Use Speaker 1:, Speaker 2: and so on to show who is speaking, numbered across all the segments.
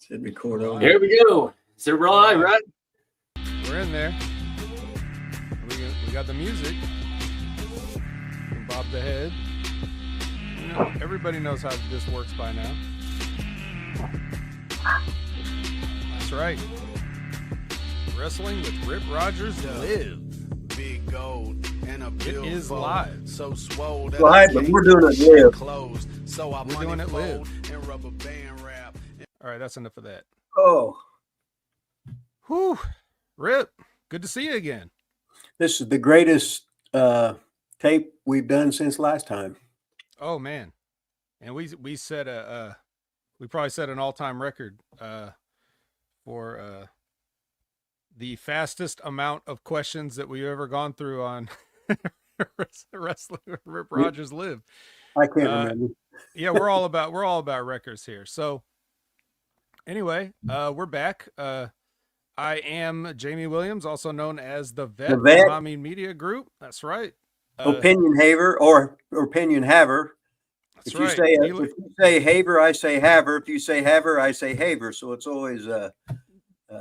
Speaker 1: Said record on.
Speaker 2: Here we go. So we're live, right?
Speaker 3: We're in there. We got the music. From Bob the Head. You know, everybody knows how this works by now. That's right. Wrestling with Rip Rogers live.
Speaker 4: Big gold and a
Speaker 3: It is live.
Speaker 4: So swole that
Speaker 1: Live, but we're doing it live.
Speaker 4: Closed. So I
Speaker 3: We're doing it live.
Speaker 4: And rubber band wrap.
Speaker 3: All right, that's enough of that.
Speaker 1: Oh,
Speaker 3: Whew. Rip, good to see you again.
Speaker 1: this is the greatest tape we've done since last time.
Speaker 3: Oh man, and we set we probably set an all-time record for the fastest amount of questions that we've ever gone through on Wrestling with Rip Rogers Live.
Speaker 1: I can't remember.
Speaker 3: Yeah, we're all about records here. So anyway, we're back. I am Jamie Williams, also known as the Vet,
Speaker 1: The Vet.
Speaker 3: from Mommy Media Group. That's right.
Speaker 1: Opinion haver or opinion haver.
Speaker 3: That's
Speaker 1: If
Speaker 3: right.
Speaker 1: you say haver, I say haver. If you say haver, I say haver. So it's always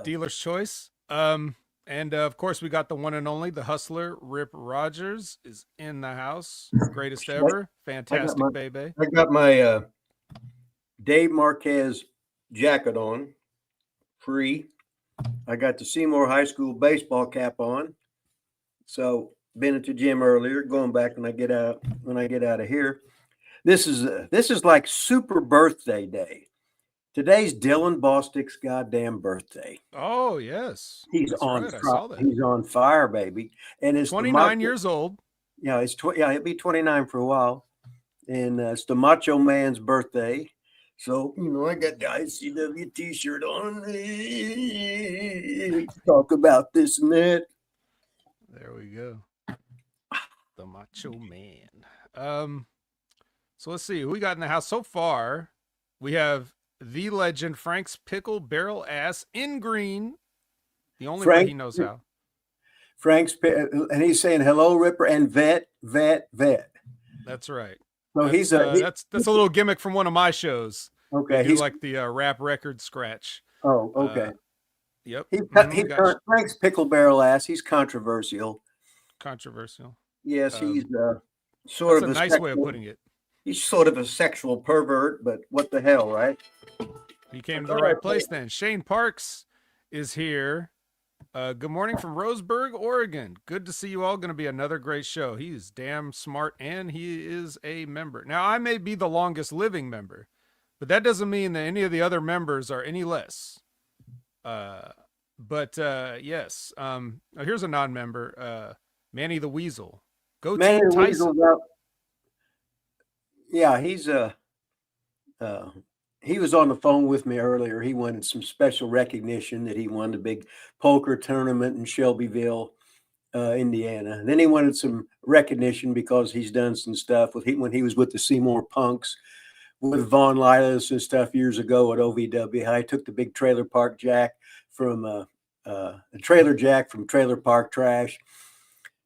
Speaker 3: Dealer's choice. And of course, we got the one and only, the hustler, Rip Rogers, is in the house. Greatest ever. Fantastic, baby.
Speaker 1: I got my Dave Marquez jacket on, free. I got the Seymour High School baseball cap on. So been at the gym earlier, going back when I get out of here. This is like super birthday day. Today's Dylan Bostic's goddamn birthday.
Speaker 3: Oh, yes.
Speaker 1: He's
Speaker 3: That's
Speaker 1: on
Speaker 3: right, I saw that.
Speaker 1: he's on fire, baby. And it's
Speaker 3: 29 years old.
Speaker 1: Yeah, he'll be 29 for a while. And it's the Macho Man's birthday. So, I got the ICW t-shirt on. Talk about this and that.
Speaker 3: There we go. The Macho Man. So let's see who we got in the house so far. We have the legend Frank's Pickle Barrel Ass in green. The only way he knows how.
Speaker 1: And he's saying hello, Ripper, and vet.
Speaker 3: That's right.
Speaker 1: So
Speaker 3: that's a little gimmick from one of my shows.
Speaker 1: Okay.
Speaker 3: He's like the rap record scratch.
Speaker 1: Oh, okay.
Speaker 3: Yep.
Speaker 1: Frank's Pickle Barrel Ass. He's controversial. Yes, he's
Speaker 3: sort of a nice way of putting it.
Speaker 1: He's sort of a sexual pervert, but what the hell, right?
Speaker 3: He came to the right place then. Shane Parks is here. Good morning from Roseburg, Oregon. Good to see you all. Going to be another great show. He's damn smart, and he is a member. Now, I may be the longest living member, but that doesn't mean that any of the other members are any less. Yes. Here's a non-member. Manny the Weasel. Go
Speaker 1: Manny
Speaker 3: Team
Speaker 1: the
Speaker 3: Tyson.
Speaker 1: Weasel, yeah, he was on the phone with me earlier. He wanted some special recognition that he won the big poker tournament in Shelbyville, Indiana. Then he wanted some recognition because he's done some stuff when he was with the Seymour Punks with Von Lilas and stuff years ago at OVW. I took the big trailer jack from Trailer Park Trash.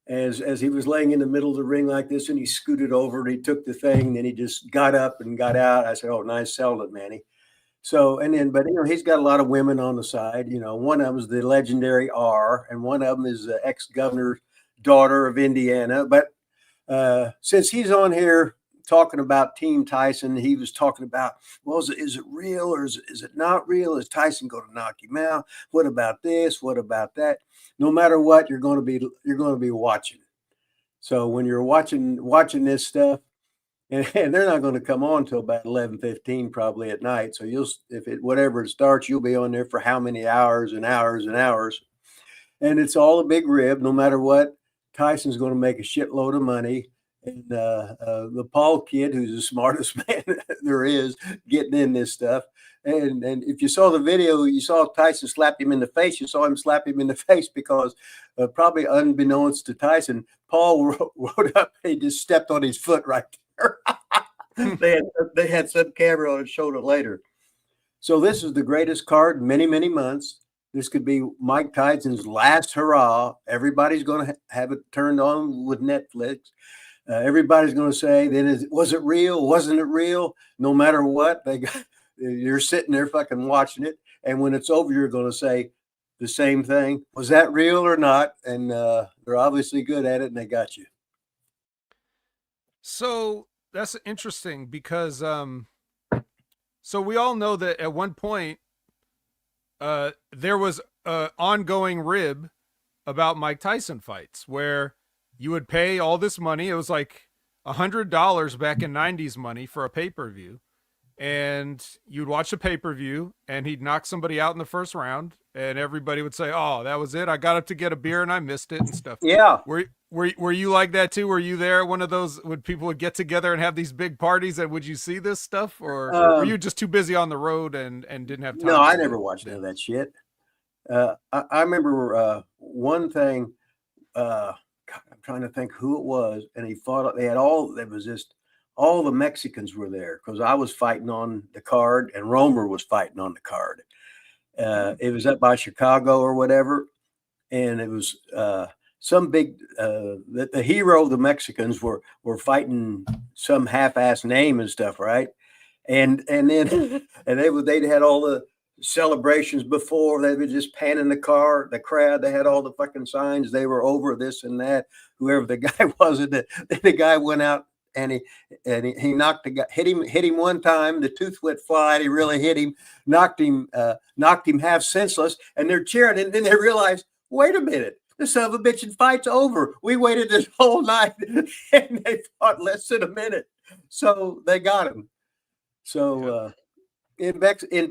Speaker 1: As he was laying in the middle of the ring like this, and he scooted over and he took the thing, and then he just got up and got out. I said, "Oh, nice selling it, Manny." So, but he's got a lot of women on the side. One of them is the legendary R, and one of them is the ex-governor's daughter of Indiana. But since he's on here talking about Team Tyson, he was talking about, well, is it real or is it not real? Is Tyson going to knock him out? What about this? What about that? No matter what, you're going to be watching. So when you're watching this stuff, and they're not going to come on till about 11:15 probably at night. So whatever it starts, you'll be on there for how many hours and hours and hours. And it's all a big rib. No matter what, Tyson's going to make a shitload of money. And the Paul kid, who's the smartest man there is, getting in this stuff. And if you saw the video, you saw Tyson slap him in the face. You saw him slap him in the face because probably unbeknownst to Tyson, Paul rode up and he just stepped on his foot right there. They had some camera on his shoulder later. So this is the greatest card in many, many months. This could be Mike Tyson's last hurrah. Everybody's going to have it turned on with Netflix. Everybody's going to say, then was it real? Wasn't it real? No matter what, you're sitting there fucking watching it. And when it's over, you're going to say the same thing. Was that real or not? And they're obviously good at it, and they got you.
Speaker 3: So that's interesting because so we all know that at one point there was an ongoing rib about Mike Tyson fights where you would pay all this money. It was like $100 back in 90s money for a pay-per-view. And you'd watch a pay-per-view and he'd knock somebody out in the first round and everybody would say, oh, that was it. I got up to get a beer and I missed it and stuff.
Speaker 1: Yeah.
Speaker 3: Were you like that too? Were you there one of those when people would get together and have these big parties, and would you see this stuff, or were you just too busy on the road and didn't have time?
Speaker 1: No, I never watched any of that shit. I remember one thing, God, I'm trying to think who it was, and he fought, they had all the Mexicans were there because I was fighting on the card and Romer was fighting on the card. It was up by Chicago or whatever, and it was some big the hero of the Mexicans were fighting some half-ass name and stuff, right? And then and they'd had all the celebrations before. They were just panning the crowd. They had all the fucking signs. They were over this and that. Whoever the guy was, the guy went out and he knocked the guy, hit him one time. The tooth went flying. He really hit him, knocked him half senseless. And they're cheering. And then they realized, wait a minute, this son of a bitch and fight's over. We waited this whole night and they fought less than a minute. So they got him. So in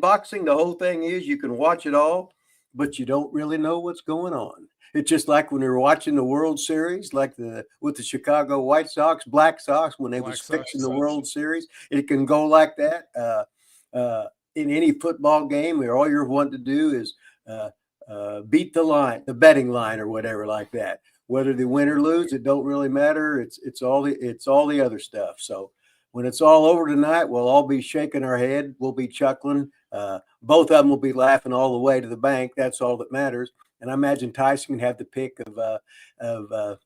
Speaker 1: boxing, the whole thing is you can watch it all, but you don't really know what's going on. It's just like when they were watching the World Series, like with the Chicago White Sox, Black Sox, when they was fixing the World Series. It can go like that. In any football game, where all you're wanting to do is beat the line, the betting line, or whatever like that. Whether they win or lose, it don't really matter. It's all the other stuff. So when it's all over tonight, we'll all be shaking our head. We'll be chuckling. Both of them will be laughing all the way to the bank. That's all that matters. And I imagine Tyson can have the pick of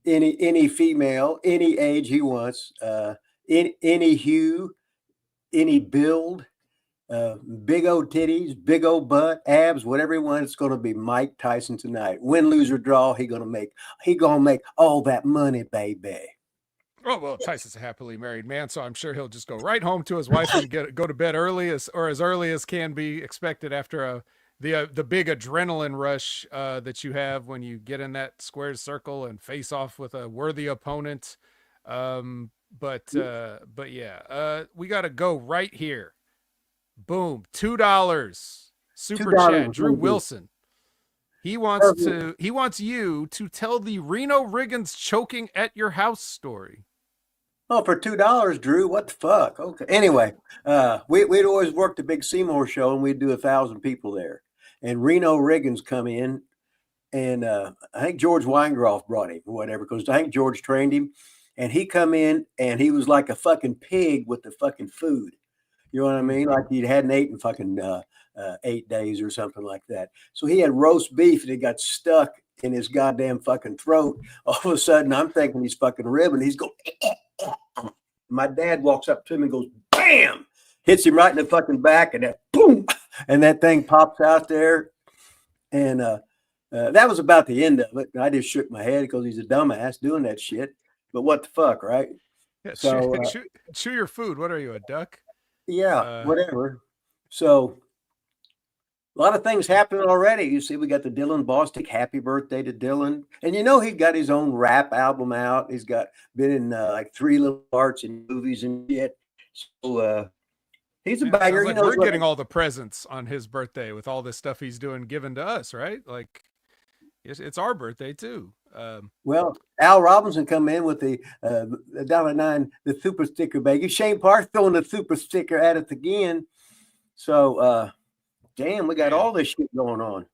Speaker 1: any female, any age he wants, any hue, any build, big old titties, big old butt, abs, whatever he wants. It's going to be Mike Tyson tonight. Win, lose, or draw, he gonna make all that money, baby.
Speaker 3: Oh, well, Tyson's a happily married man, so I'm sure he'll just go right home to his wife and go to bed early as early as can be expected after the big adrenaline rush that you have when you get in that squared circle and face off with a worthy opponent. But yeah, we got to go right here. Boom, $2 super chat. Drew Wilson. He wants you to tell the Reno Riggins choking at your house story.
Speaker 1: Oh, for $2, Drew, what the fuck? Okay. Anyway, we'd always work the big Seymour show, and we'd do 1,000 people there. And Reno Riggins come in, and I think George Weingroff brought him or whatever, because I think George trained him. And he come in, and he was like a fucking pig with the fucking food. You know what I mean? Like he hadn't eaten in fucking 8 days or something like that. So he had roast beef, and it got stuck in his goddamn fucking throat. All of a sudden, I'm thinking he's fucking ribbing. He's going. My dad walks up to him and goes, bam, hits him right in the fucking back, and that boom, and that thing pops out there. And that was about the end of it. I just shook my head because he's a dumbass doing that shit. But what the fuck, right?
Speaker 3: Yeah, so chew your food. What are you, a duck?
Speaker 1: Yeah, whatever. So a lot of things happening already. You see, we got the Dylan Bostic Happy Birthday to Dylan. And you know, he got his own rap album out. He's been in like 3 little parts in movies and shit. So he's a bagger.
Speaker 3: Like we're getting all the presents on his birthday with all this stuff he's doing given to us, right? Like it's our birthday too.
Speaker 1: Well, Al Robinson come in with the $1.09, the super sticker baggie. Shane Park throwing the super sticker at it again. So damn, we got all this shit going on.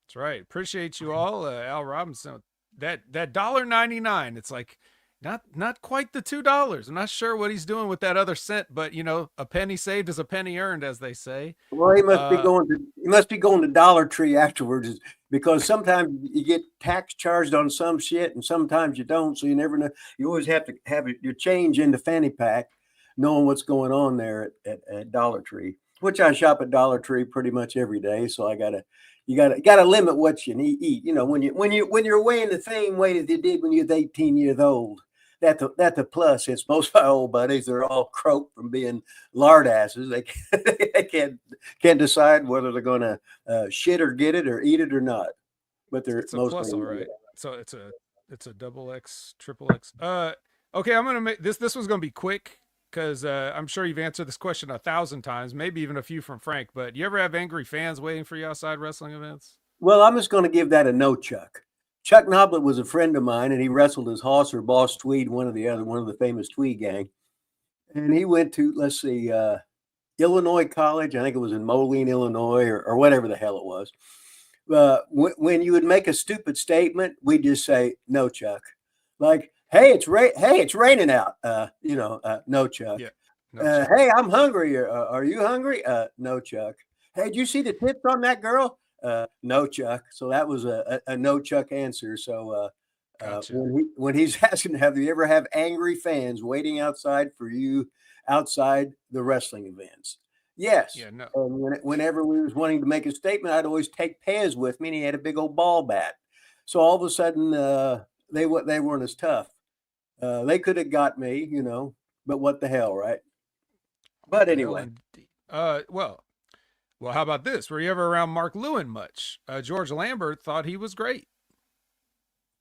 Speaker 3: That's right. Appreciate you all, Al Robinson. That $1.99. It's like not quite the $2. I'm not sure what he's doing with that other cent, but you know, a penny saved is a penny earned, as they say.
Speaker 1: Well, he must be going to Dollar Tree afterwards, because sometimes you get tax charged on some shit and sometimes you don't. So you never know. You always have to have your change in the fanny pack. knowing what's going on there at Dollar Tree, which I shop at Dollar Tree pretty much every day. So you gotta limit what you eat. You know, when you're weighing the same weight as you did when you was 18 years old. That's the plus. It's most of my old buddies. They're all croaked from being lard asses. They can't decide whether they're going to shit or get it or eat it or not. But they're
Speaker 3: It's a
Speaker 1: mostly
Speaker 3: plus, all right. So it's a double X, triple X. Okay, I'm gonna make this. This one's gonna be quick because I'm sure you've answered this question 1,000 times, maybe even a few from Frank. But you ever have angry fans waiting for you outside wrestling events?
Speaker 1: Well, I'm just going to give that a no, Chuck. Chuck Noblet was a friend of mine, and he wrestled as Hoss or Boss Tweed, one of the famous Tweed gang. And he went to, let's see, Illinois College. I think it was in Moline, Illinois, or whatever the hell it was. When you would make a stupid statement, we just say, no, Chuck. Like, hey, it's raining out. No, Chuck.
Speaker 3: Yeah. No, Chuck.
Speaker 1: Hey, I'm hungry. Are you hungry? No, Chuck. Hey, did you see the tips on that girl? No, Chuck. So that was a no, Chuck answer. So
Speaker 3: Gotcha.
Speaker 1: when he's asking, have you ever have angry fans waiting outside for you outside the wrestling events? Yes.
Speaker 3: Yeah, no.
Speaker 1: And whenever we was wanting to make a statement, I'd always take Pez with me, and he had a big old ball bat. So all of a sudden, they weren't as tough. They could have got me, but what the hell, right? But anyway.
Speaker 3: Well, how about this? Were you ever around Mark Lewin much? George Lambert thought he was great.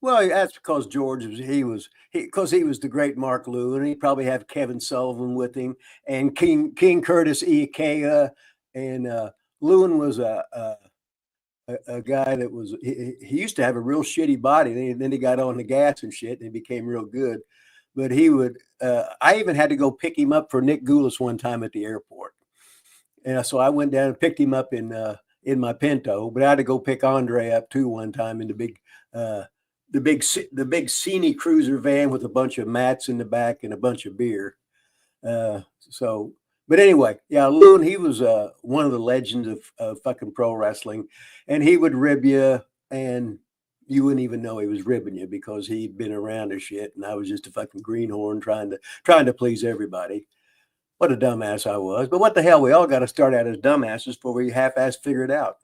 Speaker 1: Well, that's because George was the great Mark Lewin. He probably had Kevin Sullivan with him and King Curtis Ikea, and Lewin was a guy that was he used to have a real shitty body. Then he got on the gas and shit, and he became real good. But he would. I even had to go pick him up for Nick Goulas one time at the airport. And so I went down and picked him up in my Pinto, but I had to go pick Andre up too one time in the big Cine cruiser van with a bunch of mats in the back and a bunch of beer. But anyway, yeah, Lewin, he was one of the legends of fucking pro wrestling, and he would rib you, and you wouldn't even know he was ribbing you because he'd been around a shit, and I was just a fucking greenhorn trying to please everybody. What a dumbass I was. But what the hell? We all got to start out as dumbasses before we half-ass figure it out.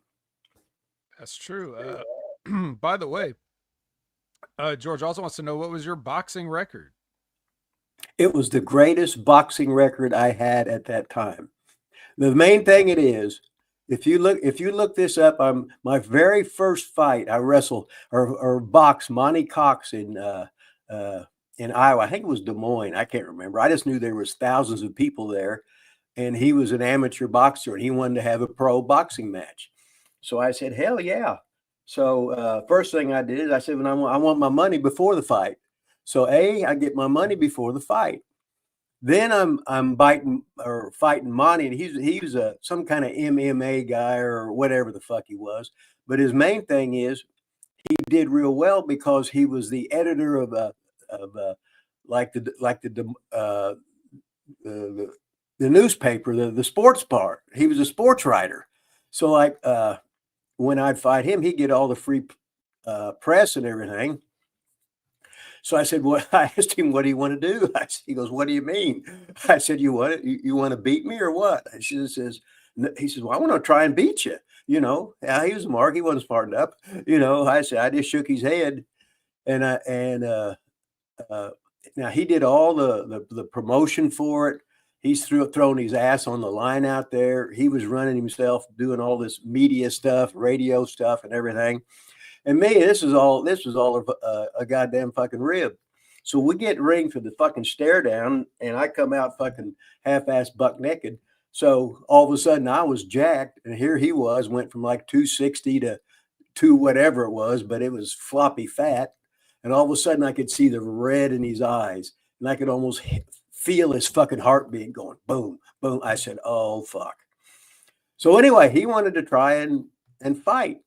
Speaker 3: That's true. By the way, George also wants to know, what was your boxing record?
Speaker 1: It was the greatest boxing record I had at that time. The main thing it is, if you look this up, my very first fight, I wrestled or boxed Monty Cox in Iowa. I think it was Des Moines. I can't remember. I just knew there was thousands of people there, and he was an amateur boxer, and he wanted to have a pro boxing match. So I said, hell yeah. So first thing I did is I said, I want my money before the fight. So I get my money before the fight. Then I'm fighting Monty, and he was some kind of MMA guy or whatever the fuck he was. But his main thing is he did real well because he was the editor of the newspaper, the sports part. He was a sports writer. So when I'd fight him, he'd get all the free press and everything. So I said, well, I asked him, what do you want to do? He goes, what do you mean? I said, you want to beat me or what? And he says, well, I want to try and beat you. Yeah, he was Mark. He wasn't smart enough. I said, I just shook his head. Now he did all the promotion for it. He's throwing his ass on the line out there. He was running himself, doing all this media stuff, radio stuff, and everything. And me, this was all a goddamn fucking rib. So we get ring for the fucking stare down, and I come out fucking half-ass buck naked. So all of a sudden I was jacked, and here he went from like 260 to whatever it was, but it was floppy fat. And all of a sudden I could see the red in his eyes, and I could almost feel his fucking heartbeat going boom, boom. I said, oh, fuck. So anyway, he wanted to try and fight,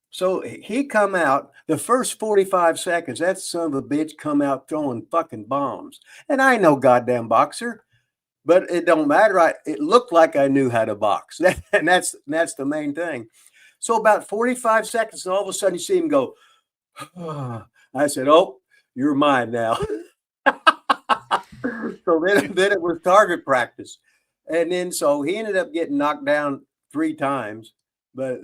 Speaker 1: So he come out, the first 45 seconds, that son of a bitch come out throwing fucking bombs. And I ain't no goddamn boxer, but it don't matter. It looked like I knew how to box. And that's the main thing. So about 45 seconds, and all of a sudden you see him go, oh. I said, oh, you're mine now. So then it was target practice. And then so he ended up getting knocked down 3 times, but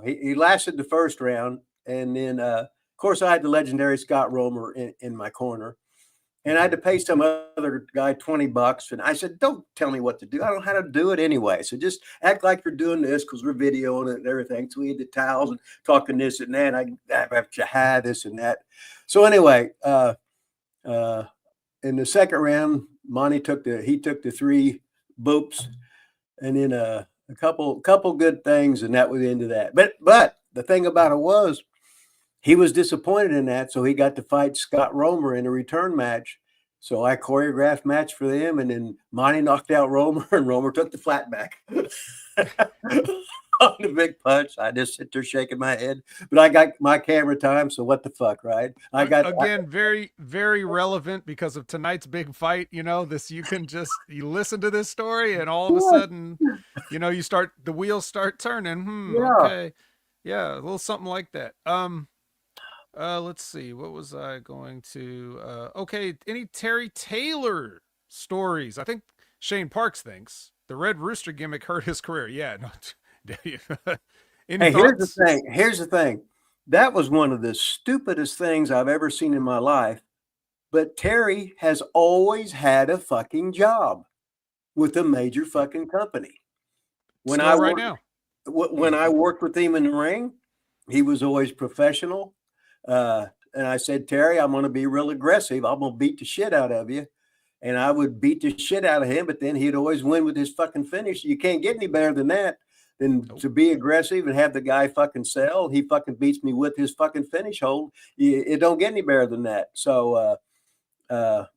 Speaker 1: he lasted the first round. And then, of course, I had the legendary Scott Romer in my corner. And I had to pay some other guy $20. And I said, don't tell me what to do. I don't know how to do it anyway. So just act like you're doing this because we're videoing it and everything. So we had the towels and talking this and that. I have to have this and that. So anyway, in the second round, Monty took the 3 boops and then a couple good things. And that was the end of that. But the thing about it was, he was disappointed in that, so he got to fight Scott Romer in a return match. So I choreographed match for them, and then Monty knocked out Romer, and Romer took the flat back on the big punch. I just sit there shaking my head, but I got my camera time, so what the fuck, right? I got
Speaker 3: again very, very relevant because of tonight's big fight. You know, you listen to this story, and all of a sudden, you know, the wheels start turning. Okay, yeah, a little something like that. Let's see. What was I going to? Okay, any Terry Taylor stories? I think Shane Parks thinks the Red Rooster gimmick hurt his career. Yeah. No.
Speaker 1: Hey, here's the thing. That was one of the stupidest things I've ever seen in my life. But Terry has always had a fucking job with a major fucking company. When I worked with him in the ring, he was always professional. And I said, Terry, I'm going to be real aggressive. I'm going to beat the shit out of you. And I would beat the shit out of him, but then he'd always win with his fucking finish. You can't get any better than that, than to be aggressive and have the guy fucking sell. He fucking beats me with his fucking finish hold. It don't get any better than that. So I've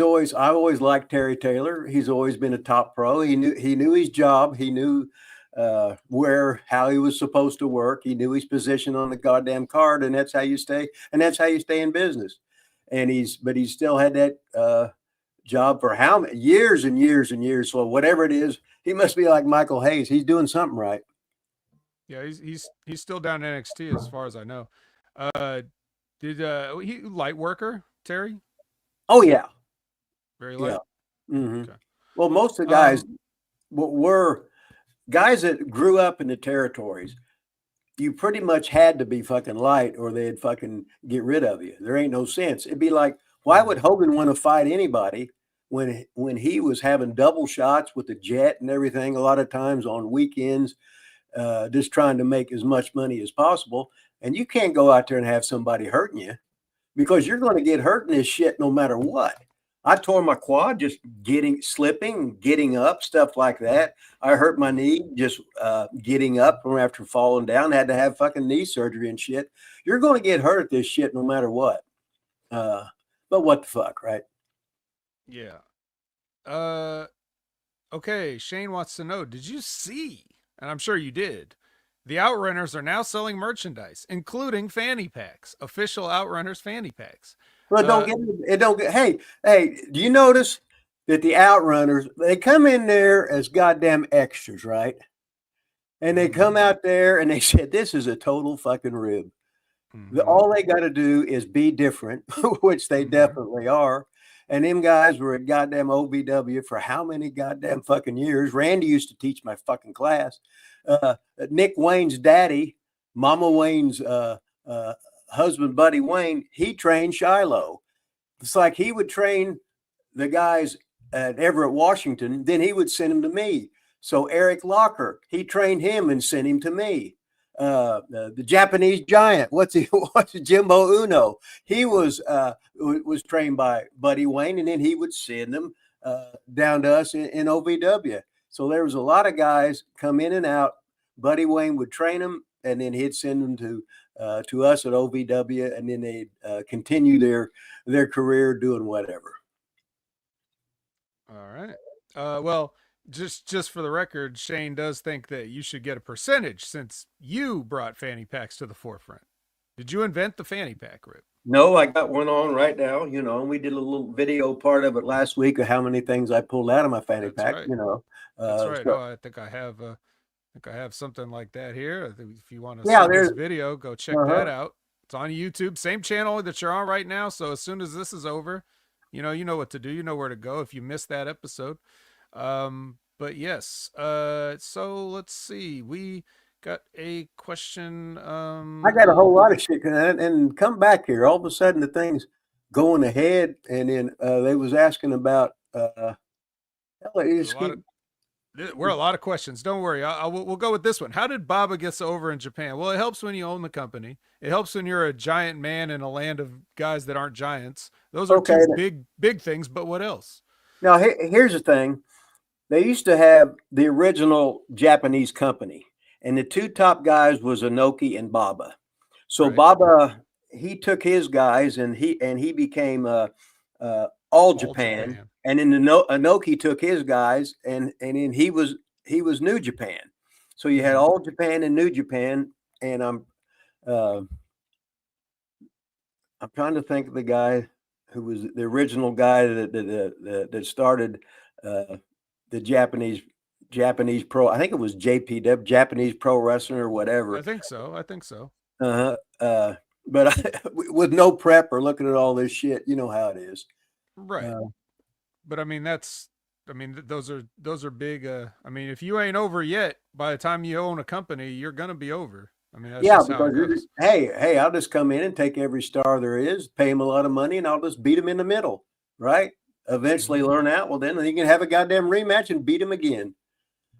Speaker 1: always liked Terry Taylor. He's always been a top pro. He knew his job. He knew how he was supposed to work. He knew his position on the goddamn card, and that's how you stay. And that's how you stay in business. And he's still had that job for how many years and years and years. So whatever it is, he must be like Michael Hayes. He's doing something right.
Speaker 3: Yeah, he's still down in NXT as far as I know. Did he light worker, Terry?
Speaker 1: Oh yeah,
Speaker 3: very light.
Speaker 1: Yeah. Mm-hmm. Okay. Well, most of the guys were guys that grew up in the territories. You pretty much had to be fucking light or they'd fucking get rid of you. There ain't no sense. It'd be like, why would Hogan want to fight anybody when he was having double shots with the jet and everything a lot of times on weekends, just trying to make as much money as possible. And you can't go out there and have somebody hurting you because you're going to get hurt in this shit no matter what. I tore my quad just slipping, getting up, stuff like that. I hurt my knee just getting up from after falling down. Had to have fucking knee surgery and shit. You're going to get hurt at this shit no matter what. But what the fuck, right?
Speaker 3: Yeah. Okay, Shane wants to know, did you see, and I'm sure you did, the Outrunners are now selling merchandise, including fanny packs, official Outrunners fanny packs.
Speaker 1: Well, hey, do you notice that the Outrunners, they come in there as goddamn extras, right? And they come out there and they said, this is a total fucking rib. Mm-hmm. All they got to do is be different, which they definitely are. And them guys were at goddamn OVW for how many goddamn fucking years? Randy used to teach my fucking class. Nick Wayne's daddy, Mama Wayne's husband, Buddy Wayne, he trained Shiloh. It's like he would train the guys at Everett, Washington, then he would send them to me. So Eric Locker, he trained him and sent him to me. The Japanese giant, what's Jimbo Uno? He was trained by Buddy Wayne, and then he would send them down to us in OVW. So there was a lot of guys come in and out. Buddy Wayne would train them, and then he'd send them to us at OVW, and then they'd continue their career doing whatever.
Speaker 3: All right. Well, just for the record, Shane does think that you should get a percentage since you brought fanny packs to the forefront. Did you invent the fanny pack, Rip?
Speaker 1: No, I got one on right now. You know, we did a little video part of it last week of how many things I pulled out of my fanny pack. Right. You know,
Speaker 3: that's right. So, I think I have something like that here. If you want to see this video, go check that out. It's on YouTube, same channel that you're on right now. So as soon as this is over, you know what to do. You know where to go if you missed that episode. But yes, so let's see. We got a question.
Speaker 1: I got a whole lot of shit, and come back here. All of a sudden, the thing's going ahead, and then they was asking about.
Speaker 3: We're a lot of questions. Don't worry. We'll go with this one. How did Baba get so over in Japan? Well, it helps when you own the company. It helps when you're a giant man in a land of guys that aren't giants. Those are two big things. But what else?
Speaker 1: Now, here's the thing. They used to have the original Japanese company, and the two top guys was Inoki and Baba. So right. Baba, he took his guys, and he became All Japan. And then Inoki took his guys, and then he was New Japan. So you had All Japan and New Japan, and I'm trying to think of the guy who was the original guy that started the Japanese pro. I think it was JPW, Japanese Pro Wrestling or whatever.
Speaker 3: I think so.
Speaker 1: But with no prep or looking at all this shit, you know how it is.
Speaker 3: Right. But I mean, those are big. I mean, if you ain't over yet, by the time you own a company, you're going to be over. I mean, that's just how it goes.
Speaker 1: Hey, I'll just come in and take every star there is, pay him a lot of money, and I'll just beat him in the middle, right? Eventually learn out. Well, then you can have a goddamn rematch and beat him again.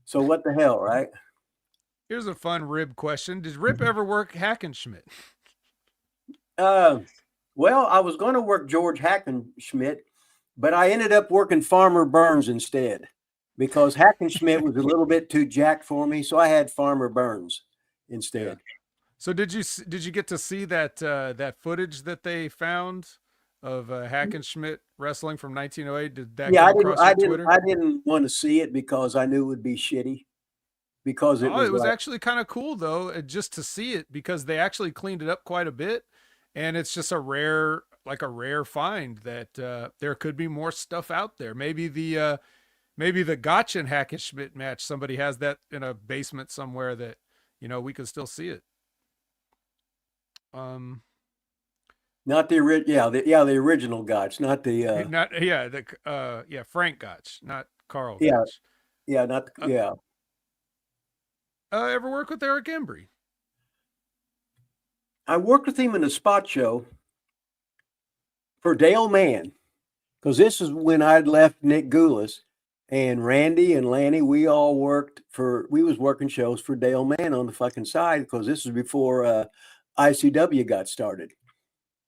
Speaker 1: So what the hell, right?
Speaker 3: Here's a fun Rib question. Did Rip ever work Hackenschmidt?
Speaker 1: Well, I was going to work George Hackenschmidt, but I ended up working Farmer Burns instead because Hackenschmidt was a little bit too jacked for me. So I had Farmer Burns instead. Yeah.
Speaker 3: So did you get to see that footage that they found of Hackenschmidt wrestling from 1908? Did that
Speaker 1: I didn't want to see it because I knew it would be shitty. Because it was
Speaker 3: actually kind of cool though, just to see it because they actually cleaned it up quite a bit, and it's just a rare find that there could be more stuff out there. Maybe the Gotch Hackenschmidt match, somebody has that in a basement somewhere that we could still see it.
Speaker 1: Not the original, the original Gotch, not the
Speaker 3: Frank Gotch, not Carl.
Speaker 1: Gotch.
Speaker 3: Ever work with Eric Embry?
Speaker 1: I worked with him in a spot show for Dale Mann, because this is when I'd left Nick Goulas, and Randy and Lanny. We was working shows for Dale Mann on the fucking side because this was before ICW got started.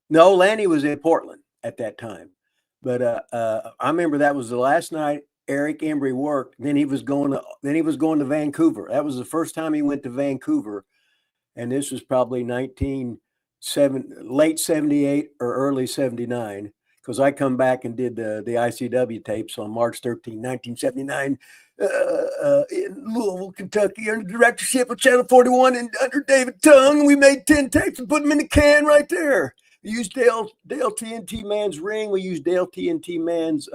Speaker 1: No, Lanny was in Portland at that time, but I remember that was the last night Eric Embry worked. Then he was going to Vancouver. That was the first time he went to Vancouver, and this was probably late 78 or early 79, because I come back and did the ICW tapes on March 13, 1979 in Louisville, Kentucky, under the directorship of Channel 41 and under David Tung. We made 10 tapes and put them in the can right there. We used Dale TNT Man's ring. We used Dale TNT Man's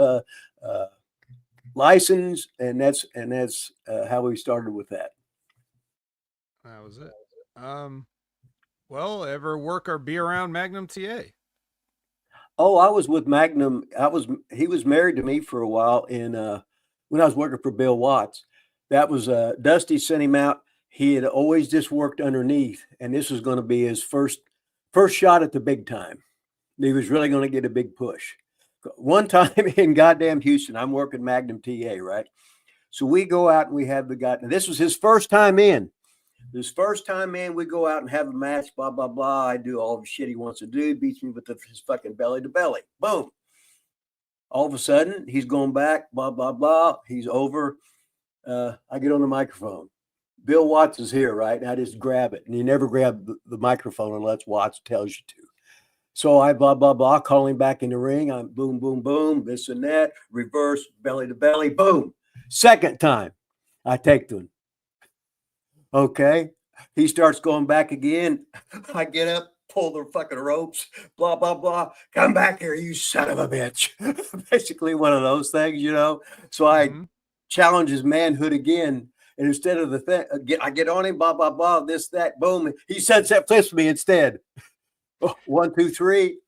Speaker 1: license, and that's how we started with that.
Speaker 3: That was it. Well, ever work or be around Magnum TA?
Speaker 1: Oh, I was with Magnum. He was married to me for a while when I was working for Bill Watts. That was Dusty sent him out. He had always just worked underneath, and this was going to be his first shot at the big time. He was really going to get a big push. One time in goddamn Houston, I'm working Magnum TA, right? So we go out and we have the guy. And this was his first time in. We go out and have a match, blah, blah, blah. I do all the shit he wants to do, beats me with his fucking belly to belly. Boom. All of a sudden, he's going back, blah, blah, blah. He's over. I get on the microphone. Bill Watts is here, right? And I just grab it. And you never grab the microphone unless Watts tells you to. So I blah, blah, blah, call him back in the ring. I'm boom, boom, boom, this and that, reverse, belly to belly, boom. Second time, I take to him. Okay. He starts going back again. I get up, pull the fucking ropes, blah, blah, blah. Come back here, you son of a bitch. Basically one of those things, So I challenge his manhood again. And instead of the thing, I get on him, blah, blah, blah, this, that, boom. He sunset flips me instead. 1, 2, 3.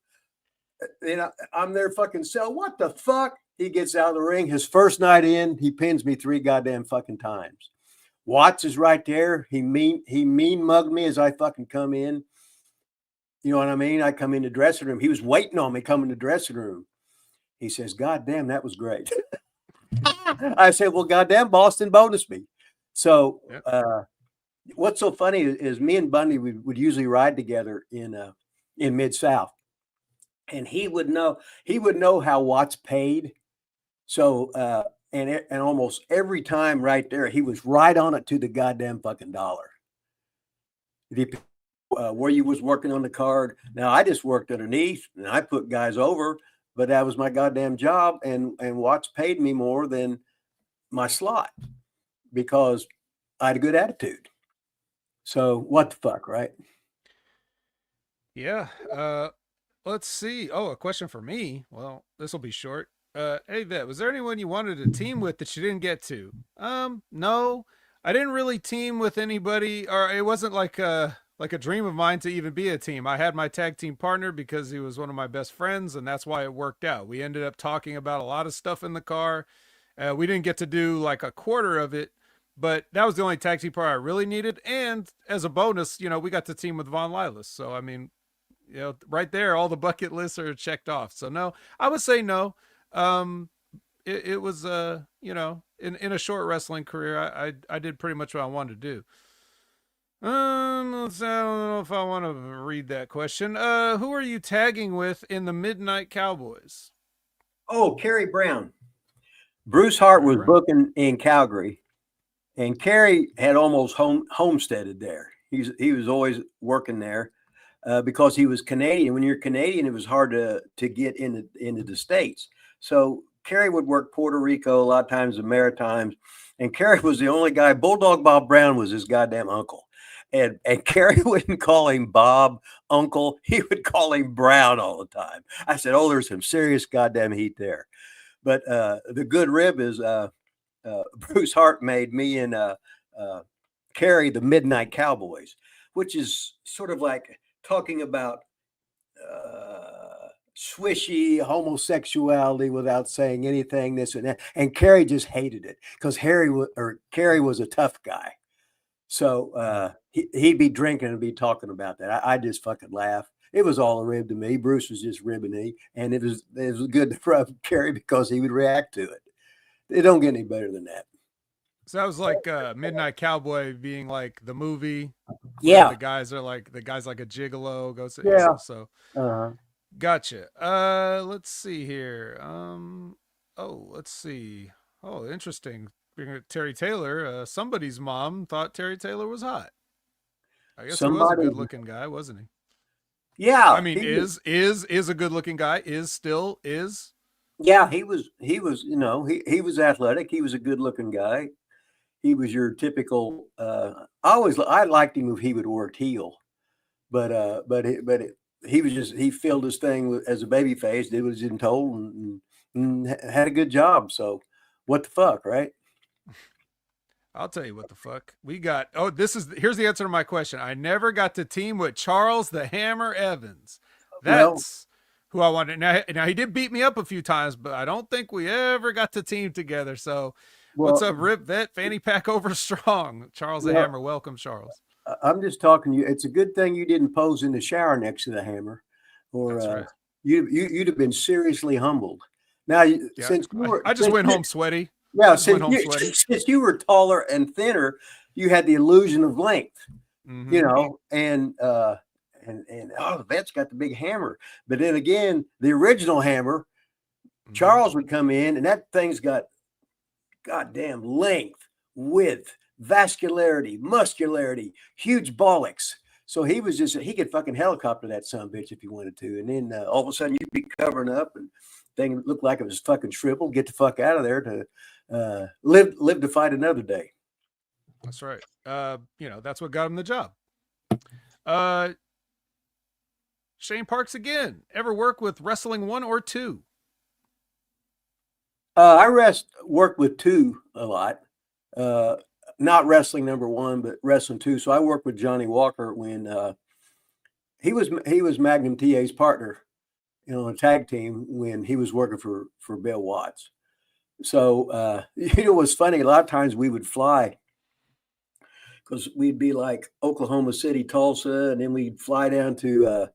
Speaker 1: I'm there fucking cell. What the fuck? He gets out of the ring. His first night in, he pins me 3 goddamn fucking times. Watts is right there. He mean mugged me as I fucking come in. You know what I mean? I come in the dressing room. He was waiting on me coming to the dressing room. He says, God damn, that was great. I said, well, goddamn, Boston bonus me. So what's so funny is me and Bundy would usually ride together in Mid-South. And he would know how Watts paid. So and almost every time right there, he was right on it to the goddamn fucking dollar. Where you was working on the card. Now I just worked underneath and I put guys over, but that was my goddamn job. And Watts paid me more than my slot because I had a good attitude. So what the fuck, right?
Speaker 3: Yeah. Let's see. Oh, a question for me. Well, this will be short. Hey Vet, was there anyone you wanted to team with that you didn't get to? No, I didn't really team with anybody, or it wasn't like a dream of mine to even be a team. I had my tag team partner because he was one of my best friends, and that's why it worked out. We ended up talking about a lot of stuff in the car. We didn't get to do like a quarter of it, but that was the only tag team partner I really needed. And as a bonus, we got to team with Von Lilas. So, I mean, right there, all the bucket lists are checked off. So no, I would say no. It was, in a short wrestling career, I did pretty much what I wanted to do. I don't know if I want to read that question. Who are you tagging with in the Midnight Cowboys?
Speaker 1: Oh, Kerry Brown. Bruce Hart was booking in Calgary, and Kerry had almost homesteaded there. He was always working there because he was Canadian. When you're Canadian, it was hard to get into the States. So Kerry would work Puerto Rico, a lot of times the Maritimes, and Kerry was the only guy. Bulldog Bob Brown was his goddamn uncle. And Kerry wouldn't call him Bob, uncle. He would call him Brown all the time. I said, oh, there's some serious goddamn heat there. But the good rib is Bruce Hart made me and Kerry the Midnight Cowboys, which is sort of like talking about swishy homosexuality without saying anything, this and that. And Kerry just hated it because Kerry was a tough guy. So he'd be drinking and be talking about that. I just fucking laugh. It was all a rib to me. Bruce was just ribbing me, and it was good for Kerry because he would react to it. It don't get any better than that.
Speaker 3: So that was like Midnight Cowboy being like the movie.
Speaker 1: Yeah,
Speaker 3: the guy's like a gigolo. Goes to,
Speaker 1: yeah.
Speaker 3: So
Speaker 1: Uh-huh.
Speaker 3: Gotcha. Let's see here. Let's see. Oh, interesting. Terry Taylor, somebody's mom thought Terry Taylor was hot. I guess he was a good looking guy, wasn't he?
Speaker 1: Yeah.
Speaker 3: I mean, is a good looking guy, still.
Speaker 1: Yeah, he was, he was athletic. He was a good looking guy. He was your typical, I liked him if he would work heel, but he filled his thing as a baby face, did what he was been told and had a good job. So what the fuck, right?
Speaker 3: I'll tell you what the fuck we got. Oh, here's the answer to my question. I never got to team with Charles the Hammer Evans. That's who I wanted. Now he did beat me up a few times, but I don't think we ever got to team together. So what's up, Rip Vet, Fanny Pack over strong. Charles the Hammer. Welcome, Charles.
Speaker 1: I'm just talking to you. It's a good thing you didn't pose in the shower next to the Hammer, or right. You'd have been seriously humbled. Now, since you were,
Speaker 3: I just went home sweaty.
Speaker 1: Yeah, since you were taller and thinner, you had the illusion of length, and the Vet's got the big hammer. But then again, the original Hammer, Charles would come in, and that thing's got goddamn length, width, vascularity, muscularity, huge bollocks. So he could fucking helicopter that son of a bitch if he wanted to. And then all of a sudden you'd be covering up and thing looked like it was fucking shriveled. Get the fuck out of there to live to fight another day.
Speaker 3: That's right. That's what got him the job. Shane Parks again. Ever work with Wrestling 1 or 2?
Speaker 1: I worked with 2 a lot. Not Wrestling number 1, but Wrestling 2. So I worked with Johnny Walker when he was Magnum TA's partner a tag team when he was working for Bill Watts. So, what's funny, a lot of times we would fly because we'd be like Oklahoma City, Tulsa, and then we'd fly down to,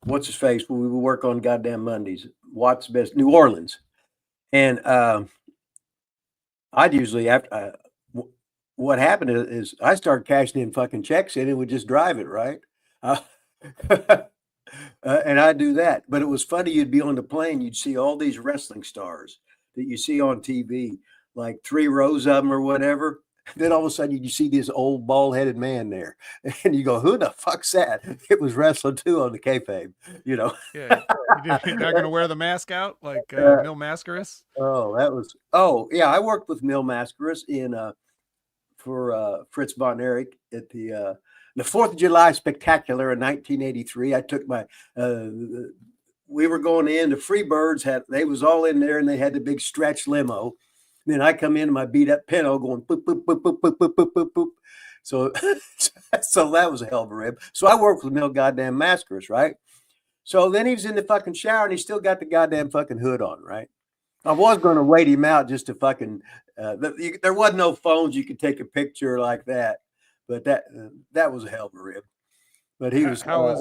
Speaker 1: what's his face? We would work on goddamn Mondays, Watts Best, New Orleans. And I'd usually, what happened is I started cashing in fucking checks in and would just drive it, right? And I'd do that. But it was funny. You'd be on the plane. You'd see all these wrestling stars that you see on TV, like 3 rows of them or whatever. Then all of a sudden you see this old bald-headed man there. And you go, who the fuck's that? It was wrestling too on the kayfabe,
Speaker 3: Yeah. They're going to wear the mask out like Mil Mascaris?
Speaker 1: Yeah, I worked with Mil Mascaris for Fritz von Erich at the 4th of July Spectacular in 1983. I took my, we were going in, the Freebirds they was all in there and they had the big stretch limo. And then I come in my beat up Pinto going boop, boop, boop, boop, boop, boop, boop, boop, boop. So, so that was a hell of a rib. So I worked with Mil goddamn Mascaris, right? So then he was in the fucking shower and he still got the goddamn fucking hood on, right? I was going to wait him out just to fucking, there wasn't no phones you could take a picture like that. But that was a hell of a rib. But he was. How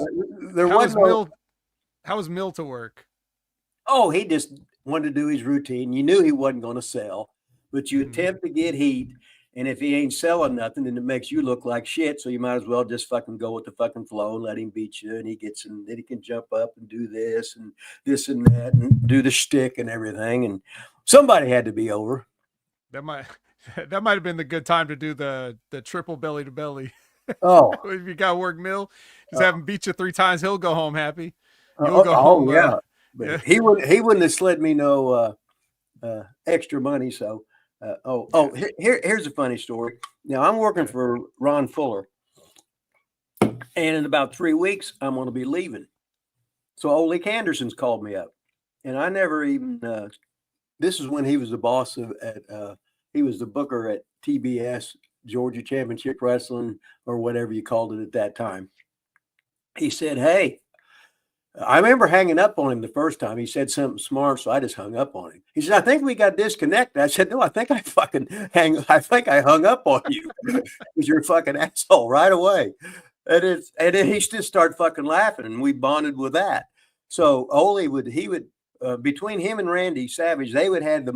Speaker 3: was Mill to work?
Speaker 1: Oh, he just wanted to do his routine. You knew he wasn't going to sell, but you attempt to get heat, and if he ain't selling nothing, then it makes you look like shit. So you might as well just fucking go with the fucking flow and let him beat you. And then he can jump up and do this and that and do the shtick and everything. And somebody had to be over.
Speaker 3: That might have been the good time to do the triple belly to belly.
Speaker 1: Oh,
Speaker 3: if you got work Mill, just have him beat you 3 times, he'll go home happy. You'll go home.
Speaker 1: Yeah, but yeah. He wouldn't have slid me no extra money. So, here's a funny story. Now I'm working for Ron Fuller, and in about 3 weeks I'm going to be leaving. So Ole Anderson's called me up, and I never even. This is when he was the boss he was the booker at TBS, Georgia Championship Wrestling, or whatever you called it at that time. He said, hey, I remember hanging up on him the first time. He said something smart, so I just hung up on him. He said, I think we got disconnected. I said, no, I think I hung up on you because you're a fucking asshole right away. And then he just started fucking laughing, and we bonded with that. So Ole would between him and Randy Savage, they would have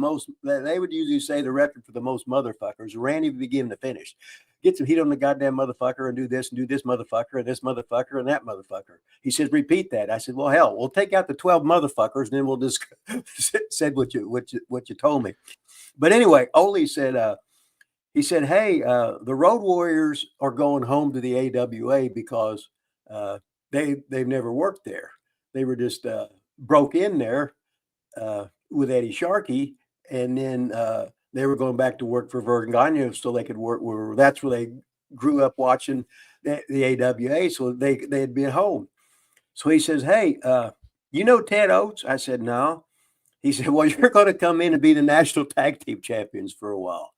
Speaker 1: they would usually say the record for the most motherfuckers. Randy would be given the finish. Get some heat on the goddamn motherfucker and do this motherfucker and this motherfucker and that motherfucker. He says, repeat that. I said, well, hell, we'll take out the 12 motherfuckers and then we'll just said what you told me. But anyway, Ole said, he said, hey, the Road Warriors are going home to the AWA because they've never worked there. They were just broke in there with Eddie Sharkey, and then they were going back to work for Vergano so they could work where that's where they grew up watching the AWA. So they had been home. So he says, hey, you know Ted Oates? I said, no. He said, well, you're going to come in and be the national tag team champions for a while.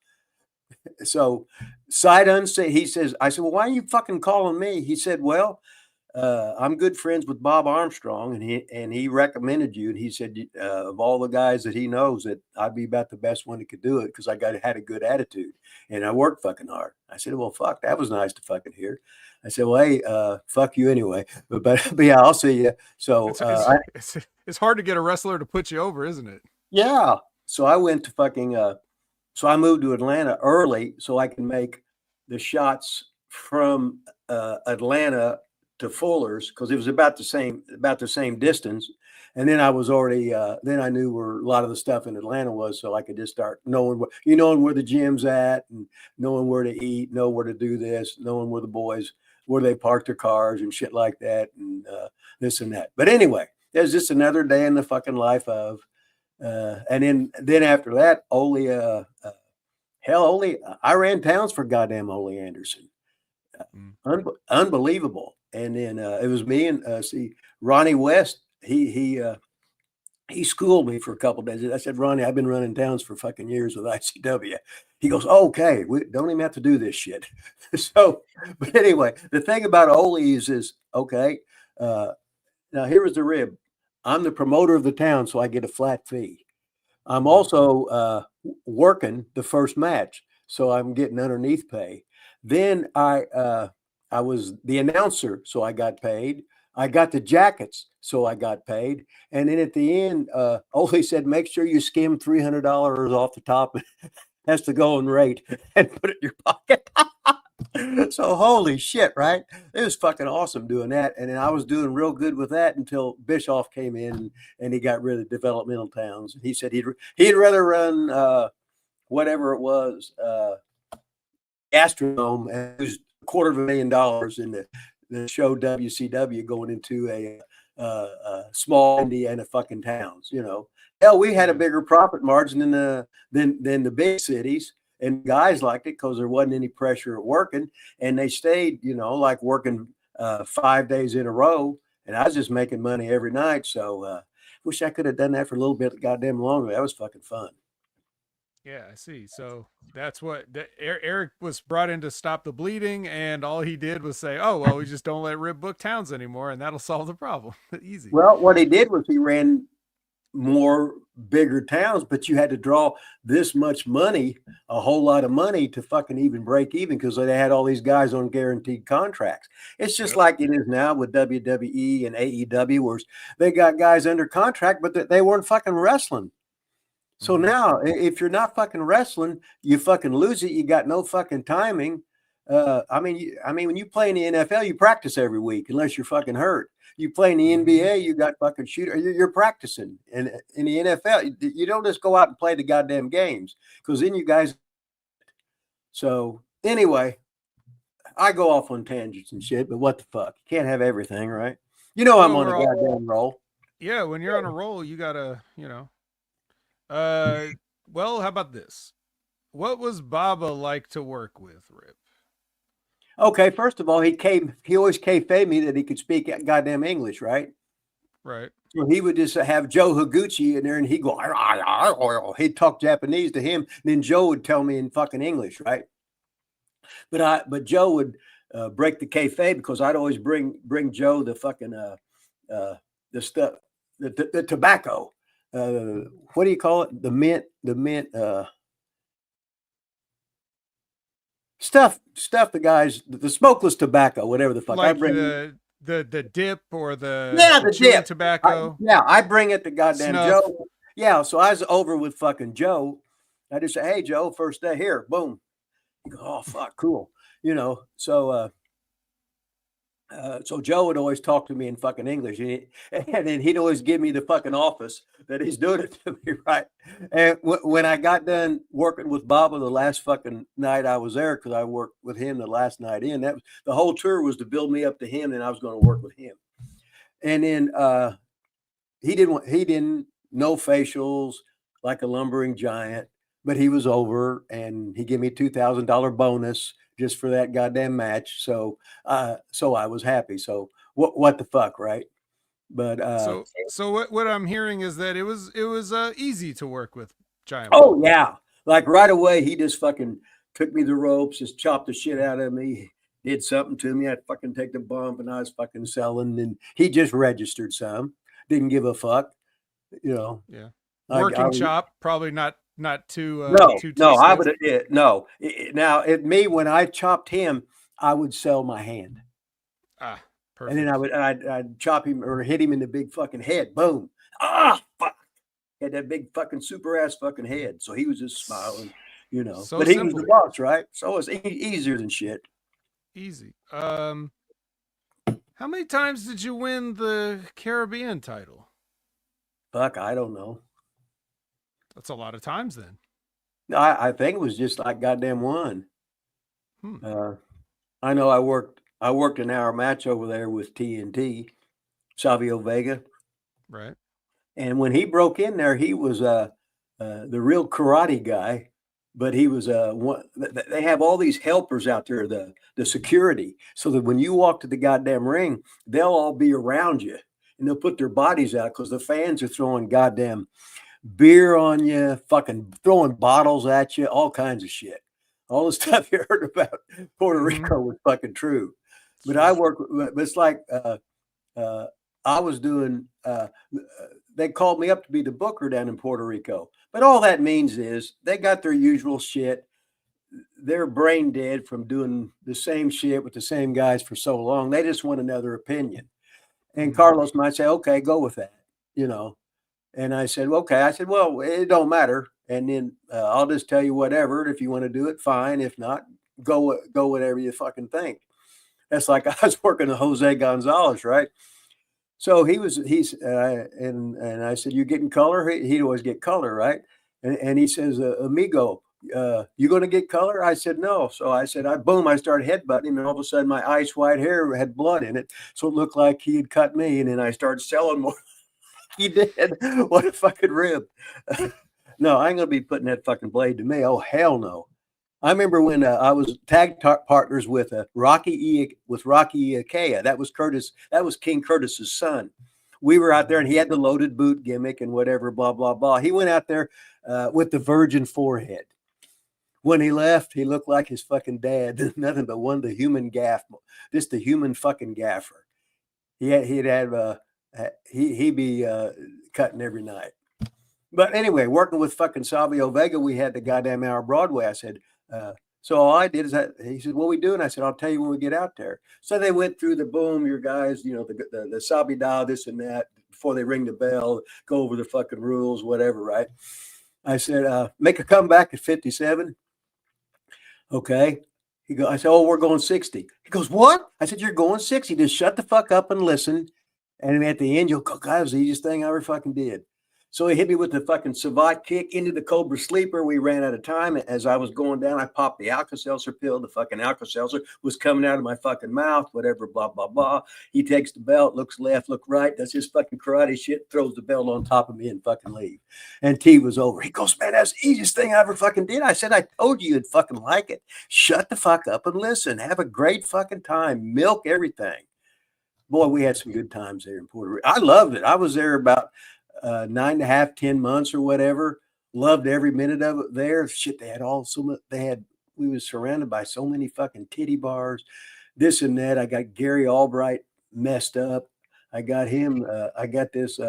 Speaker 1: So sight unseen, he says, I said, well, why are you fucking calling me? He said, well, I'm good friends with Bob Armstrong, and he recommended you. And he said, of all the guys that he knows, that I'd be about the best one that could do it because I had a good attitude and I worked fucking hard. I said, well, fuck, that was nice to fucking hear. I said, well, hey, fuck you anyway. But yeah, I'll see you. So
Speaker 3: it's hard to get a wrestler to put you over, isn't it?
Speaker 1: Yeah. So I went to fucking. So I moved to Atlanta early so I can make the shots from Atlanta to Fuller's because it was about the same distance. And then I was already then I knew where a lot of the stuff in Atlanta was, so I could just start knowing where the gym's at and knowing where to eat, know where to do this, knowing where the boys where they park their cars and shit like that, and this and that. But anyway, there's just another day in the fucking life of. And then after that, Ole, I ran towns for goddamn Ole Anderson. Unbelievable. And then it was me and Ronnie West. He schooled me for a couple of days. I said, Ronnie, I've been running towns for fucking years with ICW. He goes, okay, we don't even have to do this shit. So, but anyway, the thing about Ole is okay. Now here was the rib. I'm the promoter of the town, so I get a flat fee. I'm also working the first match, so I'm getting underneath pay. Then I was the announcer, so I got paid. I got the jackets, so I got paid. And then at the end, Ole said, make sure you skim $300 off the top. That's the going rate, and put it in your pocket. So holy shit, right? It was fucking awesome doing that. And then I was doing real good with that until Bischoff came in and he got rid of developmental towns. He said he'd rather run whatever it was, Astrodome, and it was $250,000 in the show WCW going into a small Indiana fucking towns, you know. Hell, we had a bigger profit margin than the big cities. And guys liked it because there wasn't any pressure at working, and they stayed, you know, like working 5 days in a row. And I was just making money every night. So wish I could have done that for a little bit goddamn longer. That was fucking fun.
Speaker 3: Yeah, I see. So that's what Eric was brought in to stop the bleeding, and all he did was say, "Oh, well, we just don't let Rib book towns anymore, and that'll solve the problem." Easy.
Speaker 1: Well, what he did was he ran more bigger towns, but you had to draw this much money, a whole lot of money, to fucking even break even, because they had all these guys on guaranteed contracts. It's just like it is now with WWE and AEW, where they got guys under contract, but they weren't fucking wrestling. So now, if you're not fucking wrestling, you fucking lose it. You got no fucking timing. I mean, when you play in the NFL, you practice every week unless you're fucking hurt. You play in the NBA, you got fucking shooter. You're practicing. And in the NFL, you don't just go out and play the goddamn games, because then you guys. So anyway, I go off on tangents and shit, but what the fuck? You can't have everything, right? You know, I'm on a goddamn roll.
Speaker 3: Yeah, when you're on a roll, you gotta, you know. Well, how about this? What was Baba like to work with, Rip?
Speaker 1: Okay, first of all, he always kayfabe me that he could speak goddamn English, right?
Speaker 3: Right.
Speaker 1: So he would just have Joe Higuchi in there, and he'd go, he'd talk Japanese to him. Then Joe would tell me in fucking English, right? But Joe would break the kayfabe, because I'd always bring Joe the fucking the stuff, the tobacco. What do you call it? The mint stuff the guys, the smokeless tobacco, whatever the fuck.
Speaker 3: Like
Speaker 1: I bring
Speaker 3: the dip or the
Speaker 1: dip
Speaker 3: tobacco.
Speaker 1: I bring it to goddamn
Speaker 3: Snuff.
Speaker 1: Joe. Yeah, so I was over with fucking Joe. I just say, hey Joe, first day here, boom. He goes, oh fuck, cool. You know, so Joe would always talk to me in fucking English, and then he'd always give me the fucking office that he's doing it to me, right? And when I got done working with Baba the last fucking night I was there, because I worked with him the last night in, that was the whole tour, was to build me up to him, and I was going to work with him. And then he didn't no facials like a lumbering giant, but he was over, and he gave me a $2,000 bonus just for that goddamn match. So I was happy. So what the fuck, right? But
Speaker 3: so what I'm hearing is that it was easy to work with Giant.
Speaker 1: Oh yeah, like right away he just fucking took me the ropes, just chopped the shit out of me, did something to me. I'd fucking take the bump, and I was fucking selling, and he just registered some, didn't give a fuck, you know.
Speaker 3: Yeah, working chop, probably not too
Speaker 1: no. I would no. Now me, when I chopped him, I would sell my hand. Perfect. And then I'd chop him or hit him in the big fucking head. Boom. Fuck. He had that big fucking super ass fucking head. So he was just smiling, you know. So but he was the boss, right? So it's easier than shit.
Speaker 3: Easy. How many times did you win the Caribbean title?
Speaker 1: Fuck, I don't know.
Speaker 3: That's a lot of times then.
Speaker 1: I think it was just like goddamn one. I know I worked an hour match over there with TNT, Savio Vega.
Speaker 3: Right.
Speaker 1: And when he broke in there, he was the real karate guy, but he was they have all these helpers out there, the security, so that when you walk to the goddamn ring, they'll all be around you, and they'll put their bodies out, because the fans are throwing goddamn beer on you, fucking throwing bottles at you, all kinds of shit. All the stuff you heard about Puerto Rico was fucking true. But I work, but it's like I was doing, they called me up to be the booker down in Puerto Rico. But all that means is they got their usual shit. They're brain dead from doing the same shit with the same guys for so long. They just want another opinion. And Carlos might say, okay, go with that, you know. And I said, okay. I said, well, it don't matter. And then I'll just tell you whatever. If you want to do it, fine. If not, go whatever you fucking think. That's like I was working with Jose Gonzalez, right? So and I said, you getting color? He'd always get color, right? And he says, amigo, you going to get color? I said, no. So I said, I started headbutting him, and all of a sudden my ice white hair had blood in it. So it looked like he had cut me. And then I started selling more. He did. What a fucking rib. No, I ain't going to be putting that fucking blade to me. Oh, hell no. I remember when I was tag partners with Rocky Ikea. That was King Curtis's son. We were out there, and he had the loaded boot gimmick and whatever, blah, blah, blah. He went out there with the virgin forehead. When he left, he looked like his fucking dad. Nothing but the human gaff, just the human fucking gaffer. He'd be cutting every night. But anyway, working with fucking Savio Vega, we had the goddamn hour Broadway. I said, so all I did is he said, what we doing? I said, I'll tell you when we get out there. So they went through the boom, your guys, you know, the Sabida, this and that, before they ring the bell, go over the fucking rules, whatever, right? I said, make a comeback at 57. Okay. I said, oh, we're going 60. He goes, what? I said, you're going 60. Just shut the fuck up and listen. And at the end, you'll go, God, it was the easiest thing I ever fucking did. So he hit me with the fucking savate kick into the Cobra Sleeper. We ran out of time. As I was going down, I popped the Alka-Seltzer pill. The fucking Alka-Seltzer was coming out of my fucking mouth, whatever, blah, blah, blah. He takes the belt, looks left, look right, does his fucking karate shit, throws the belt on top of me and fucking leave. And T was over. He goes, man, that's the easiest thing I ever fucking did. I said, I told you you'd fucking like it. Shut the fuck up and listen. Have a great fucking time. Milk everything. Boy, we had some good times there in Puerto Rico. I loved it. I was there about 9.5, 10 months or whatever. Loved every minute of it there. Shit, they had we was surrounded by so many fucking titty bars, this and that. I got Gary Albright messed up. I got him, I got this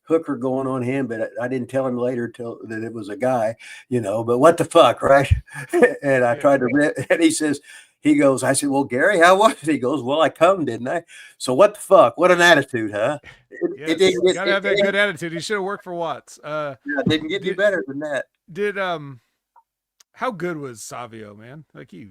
Speaker 1: hooker going on him, but I didn't tell him later that it was a guy, you know, but what the fuck, right? And I tried to, and he goes, I said, well, Gary, how was it? He goes, well, I come, didn't I? So what the fuck? What an attitude, huh?
Speaker 3: You gotta have that good attitude. He should have worked for Watts.
Speaker 1: Yeah, it didn't get any better than that.
Speaker 3: How good was Savio, man? Like he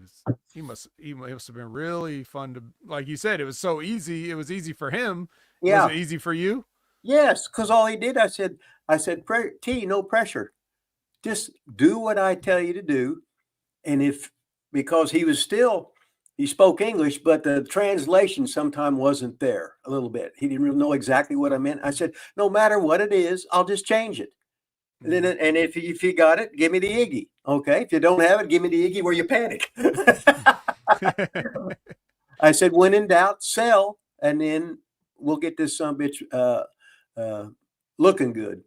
Speaker 3: must have been really fun to, like you said, it was so easy. It was easy for him.
Speaker 1: Yeah.
Speaker 3: Was it easy for you?
Speaker 1: Yes, because all he did, I said, T, no pressure. Just do what I tell you to do. And because he spoke English, but the translation sometime wasn't there a little bit. He didn't really know exactly what I meant. I said, no matter what it is, I'll just change it. And if you got it, give me the Iggy. Okay. If you don't have it, give me the Iggy where you panic. I said, when in doubt, sell, and then we'll get this sumbitch looking good.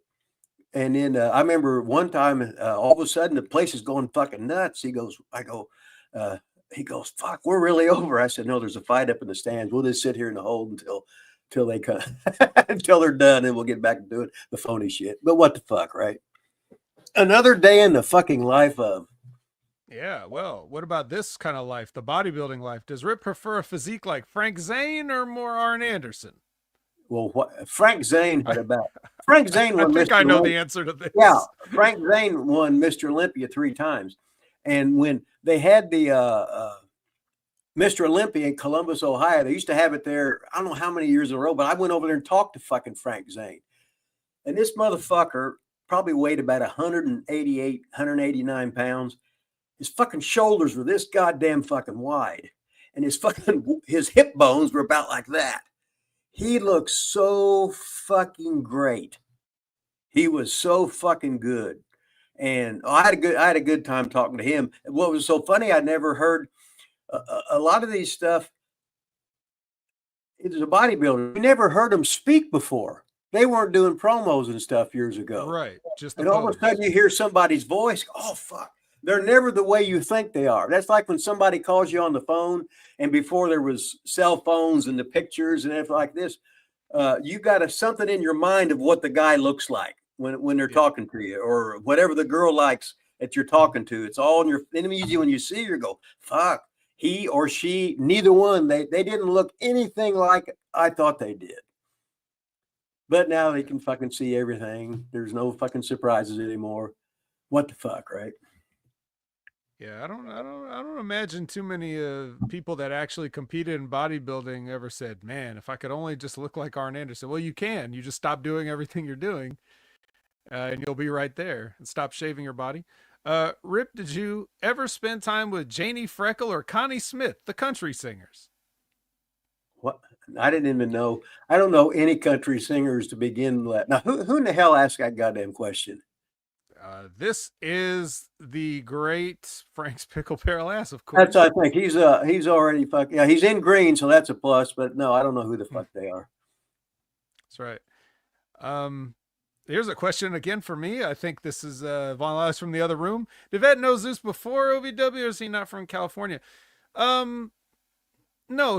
Speaker 1: And then I remember one time, all of a sudden, the place is going fucking nuts. He goes, fuck, we're really over. I said, no, there's a fight up in the stands. We'll just sit here in the hold until they come, until they're done, and we'll get back to doing the phony shit. But what the fuck, right? Another day in the fucking life of.
Speaker 3: Yeah, well, what about this kind of life, the bodybuilding life? Does Rip prefer a physique like Frank Zane or more Arn Anderson?
Speaker 1: Well, what Frank Zane had about Frank Zane won.
Speaker 3: I think
Speaker 1: Mr.
Speaker 3: I know
Speaker 1: Olympia.
Speaker 3: the answer to this.
Speaker 1: Yeah, Frank Zane won Mr. Olympia 3 times, and when they had the Mr. Olympia in Columbus, Ohio, they used to have it there. I don't know how many years in a row, but I went over there and talked to fucking Frank Zane, and this motherfucker probably weighed about 188, 189 pounds. His fucking shoulders were this goddamn fucking wide, and his hip bones were about like that. He looked so fucking great. He was so fucking good. And I had a good time talking to him. What was so funny, I never heard a lot of these stuff. It was a bodybuilder. We never heard him speak before. They weren't doing promos and stuff years ago.
Speaker 3: Right. Just
Speaker 1: and all of a sudden you hear somebody's voice. Oh, fuck. They're never the way you think they are. That's like when somebody calls you on the phone, and before there was cell phones and the pictures and everything like this, you got something in your mind of what the guy looks like when they're talking to you, or whatever the girl likes that you're talking to. It's all in your enemies. When you see her, you go, fuck, he or she, neither one, they didn't look anything like I thought they did. But now they can fucking see everything. There's no fucking surprises anymore. What the fuck, right?
Speaker 3: Yeah, I don't imagine too many people that actually competed in bodybuilding ever said, "Man, if I could only just look like Arn Anderson." Well, you can. You just stop doing everything you're doing, and you'll be right there. And stop shaving your body. Rip, did you ever spend time with Janie Freckle or Connie Smith, the country singers?
Speaker 1: What? I didn't even know. I don't know any country singers to begin with. Now, who in the hell asked that goddamn question?
Speaker 3: This is the great Frank's Pickle Barrel Ass, of course.
Speaker 1: That's, I think he's already fuck. Yeah, he's in green, so that's a plus. But no, I don't know who the fuck they are.
Speaker 3: That's right. Here's a question again for me. I think this is Von Lawless from the other room. Did Vet know Zeus before OVW, or is he not from California? No,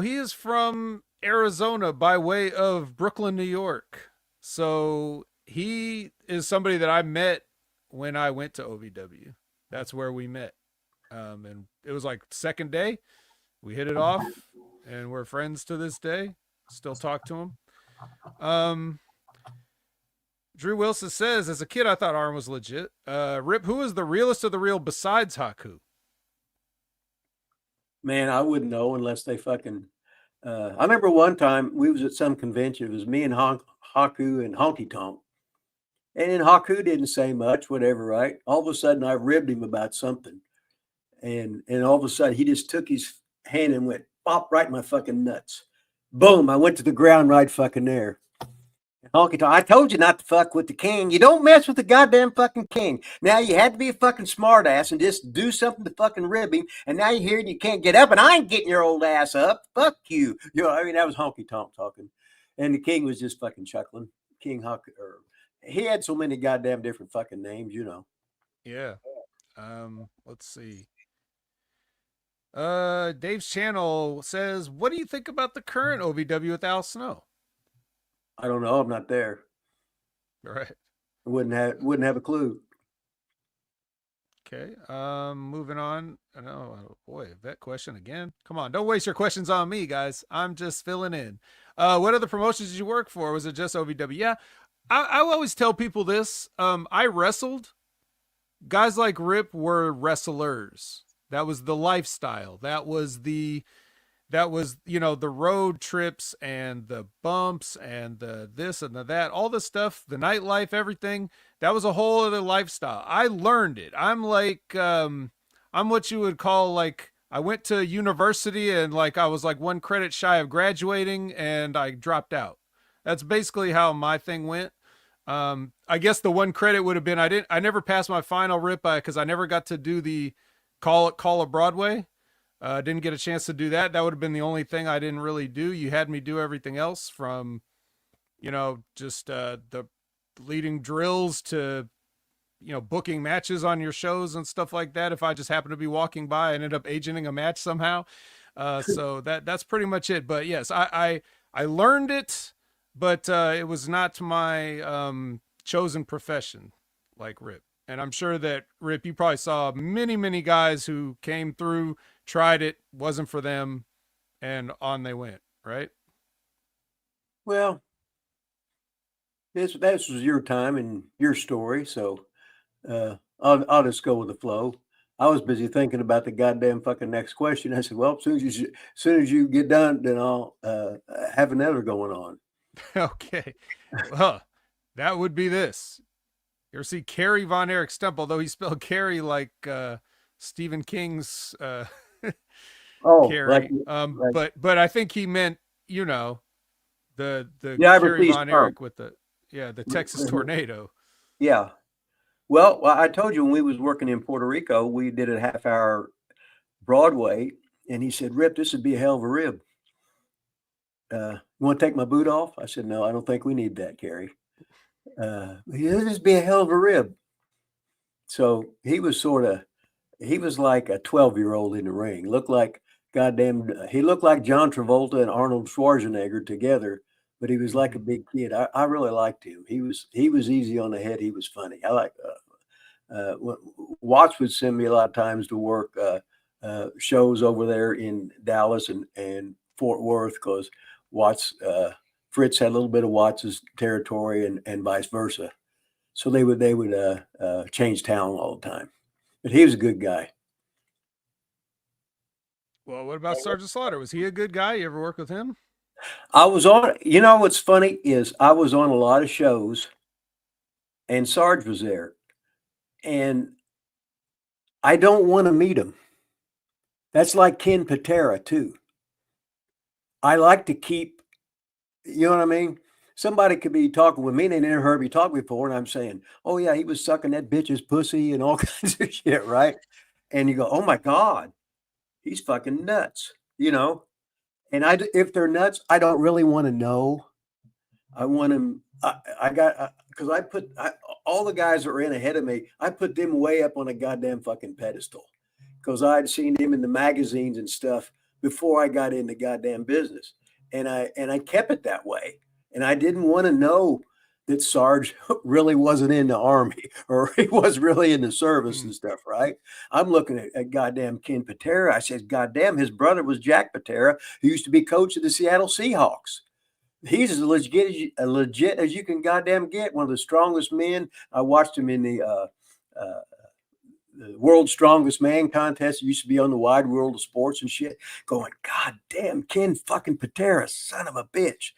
Speaker 3: he is from Arizona by way of Brooklyn, New York. So he is somebody that I met when I went to OVW. That's where we met. And it was like second day. We hit it off, and we're friends to this day. Still talk to him. Drew Wilson says, as a kid, I thought Arn was legit. Rip, who is the realest of the real besides Haku?
Speaker 1: Man, I wouldn't know unless they fucking. I remember one time we was at some convention. It was me and Haku and Honky Tonk. And then Haku didn't say much, whatever, right? All of a sudden, I ribbed him about something. And all of a sudden, he just took his hand and went pop right in my fucking nuts. Boom, I went to the ground right fucking there. Honky Tonk, I told you not to fuck with the king. You don't mess with the goddamn fucking king. Now you had to be a fucking smart ass and just do something to fucking rib him. And now you're here and you can't get up, and I ain't getting your old ass up. Fuck you. You know, I mean, that was Honky Tonk talking. And the king was just fucking chuckling. King Haku, or he had so many goddamn different fucking names, you know.
Speaker 3: Yeah. Let's see. Dave's channel says, what do you think about the current OVW with Al Snow?
Speaker 1: I don't know. I'm not there.
Speaker 3: All right.
Speaker 1: I wouldn't have a clue.
Speaker 3: Okay. Moving on. Oh boy, that question again. Come on, don't waste your questions on me, guys. I'm just filling in. What other promotions did you work for? Was it just OVW? Yeah. I always tell people this. I wrestled. Guys like Rip were wrestlers. That was the lifestyle. That was, you know, the road trips and the bumps and the this and the that, all the stuff, the nightlife, everything. That was a whole other lifestyle. I learned it. I'm like, I'm what you would call, like, I went to university and like, I was like 1 credit shy of graduating and I dropped out. That's basically how my thing went. I guess the 1 credit would have been, I never passed my final, Rip, because I never got to do the Call of Broadway. Didn't get a chance to do that. That would have been the only thing I didn't really do. You had me do everything else, from, you know, just the leading drills to, you know, booking matches on your shows and stuff like that. If I just happened to be walking by, I ended up agenting a match somehow. So that's pretty much it. But yes, I learned it, but it was not my chosen profession like Rip. And I'm sure that, Rip, you probably saw many, many guys who came through, tried it, wasn't for them, and on they went, right?
Speaker 1: Well, this was your time and your story, so I'll just go with the flow. I was busy thinking about the goddamn fucking next question. I said, well, as soon as you get done, then I'll have another going on.
Speaker 3: Okay. Well, that would be this. You ever see Kerry Von Erich Stump, although he spelled Kerry like Stephen King's Kerry.
Speaker 1: Like,
Speaker 3: but I think he meant, you know, the Kerry Von Erich with the Texas tornado.
Speaker 1: Yeah. Well, I told you when we was working in Puerto Rico, we did a half-hour Broadway, and he said, Rip, this would be a hell of a rib. You want to take my boot off? I said, no, I don't think we need that, Kerry. This be a hell of a rib. So he was like a 12-year-old in the ring. He looked like John Travolta and Arnold Schwarzenegger together but he was like a big kid. I really liked him. He was easy on the head. He was funny. I like Watts would send me a lot of times to work shows over there in Dallas and Fort Worth because Watts Fritz had a little bit of Watts's territory and vice versa. So they would change town all the time. But he was a good guy.
Speaker 3: Well, what about Sergeant Slaughter? Was he a good guy? You ever work with him?
Speaker 1: I was on, you know, what's funny is I was on a lot of shows and Sarge was there. And I don't want to meet him. That's like Ken Patera too. I like to keep, you know what I mean? Somebody could be talking with me and they never heard me talk before. And I'm saying, oh yeah, he was sucking that bitch's pussy and all kinds of shit, right? And you go, oh my God, he's fucking nuts, you know? And if they're nuts, I don't really want to know. I want them. Because all the guys that were in ahead of me, I put them way up on a goddamn fucking pedestal because I'd seen them in the magazines and stuff before I got into goddamn business, and I kept it that way. And I didn't want to know that Sarge really wasn't in the Army or he was really in the service and stuff, right? I'm looking at goddamn Ken Patera. I said, goddamn, his brother was Jack Patera, who used to be coach of the Seattle Seahawks. He's as legit as you can goddamn get. One of the strongest men. I watched him in the World's Strongest Man contest. He used to be on the Wide World of Sports and shit. Going, God damn, Ken fucking Patera, son of a bitch.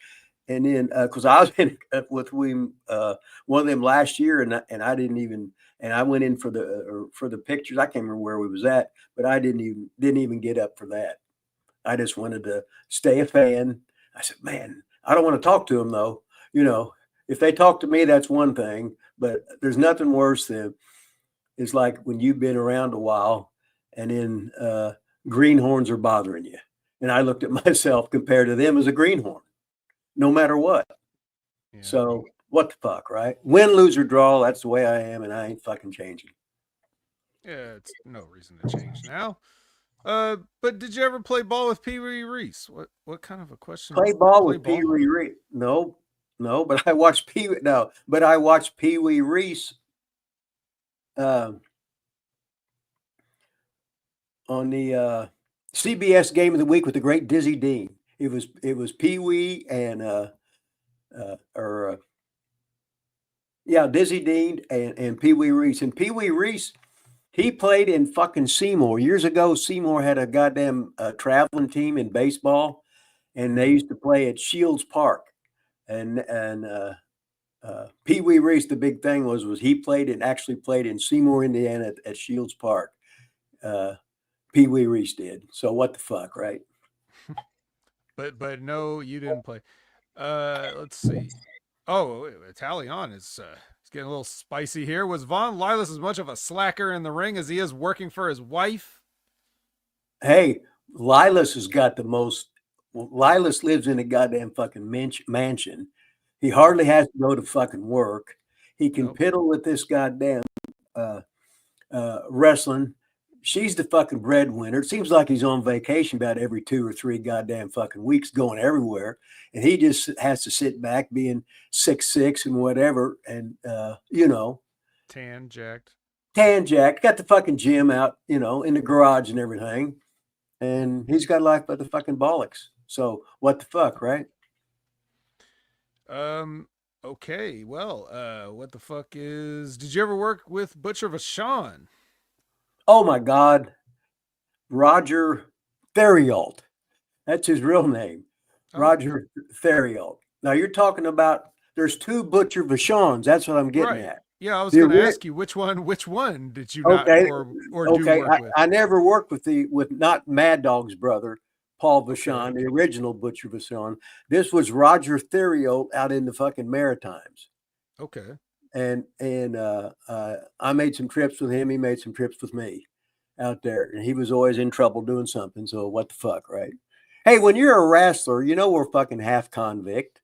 Speaker 1: And then, because I was in with him, one of them last year, and I didn't even, and I went in for the pictures. I can't remember where we was at, but I didn't even get up for that. I just wanted to stay a fan. I said, man, I don't want to talk to him though. You know, if they talk to me, that's one thing, but there's nothing worse than it's like when you've been around a while and then greenhorns are bothering you. And I looked at myself compared to them as a greenhorn, no matter what. Yeah. So what the fuck, right? Win, lose, or draw. That's the way I am. And I ain't fucking changing.
Speaker 3: Yeah. It's no reason to change now. But did you ever play ball with Pee Wee Reese? What kind of a question?
Speaker 1: Play ball with Pee Wee Reese? No, but I watched Pee Wee Reese on the CBS Game of the Week with the great Dizzy Dean. It was Pee Wee and Dizzy Dean and Pee Wee Reese. And Pee Wee Reese, he played in fucking Seymour. Years ago, Seymour had a goddamn traveling team in baseball, and they used to play at Shields Park. And Pee Wee Reese, the big thing was he actually played in Seymour, Indiana at Shields Park. Pee Wee Reese did. So what the fuck, right?
Speaker 3: But no, you didn't play. Let's see. Oh, Italian is it's getting a little spicy here. Was Von Lilas as much of a slacker in the ring as he is working for his wife?
Speaker 1: Hey, Lilas has got the most. Lilas lives in a goddamn fucking mansion. He hardly has to go to fucking work. He can piddle with this goddamn wrestling. She's the fucking breadwinner. It seems like he's on vacation about every 2 or 3 goddamn fucking weeks, going everywhere. And he just has to sit back being 6'6" and whatever. And,
Speaker 3: tan jacked.
Speaker 1: Got the fucking gym out, in the garage and everything. And he's got life by the fucking bollocks. So what the fuck, right?
Speaker 3: Okay. Well, what the fuck did you ever work with Butcher Vachon?
Speaker 1: Oh my God. Roger Theriault. That's his real name. Roger Theriault. Now you're talking about, there's 2 Butcher Vachons. That's what I'm getting at.
Speaker 3: Yeah, I was going to ask you which one did you not or do work with?
Speaker 1: I never worked with not Mad Dog's brother, Paul Vachon, the original Butcher Vachon. This was Roger Theriault out in the fucking Maritimes.
Speaker 3: Okay.
Speaker 1: And I made some trips with him. He made some trips with me out there, and he was always in trouble doing something. So what the fuck, right? Hey, when you're a wrestler, we're fucking half convict.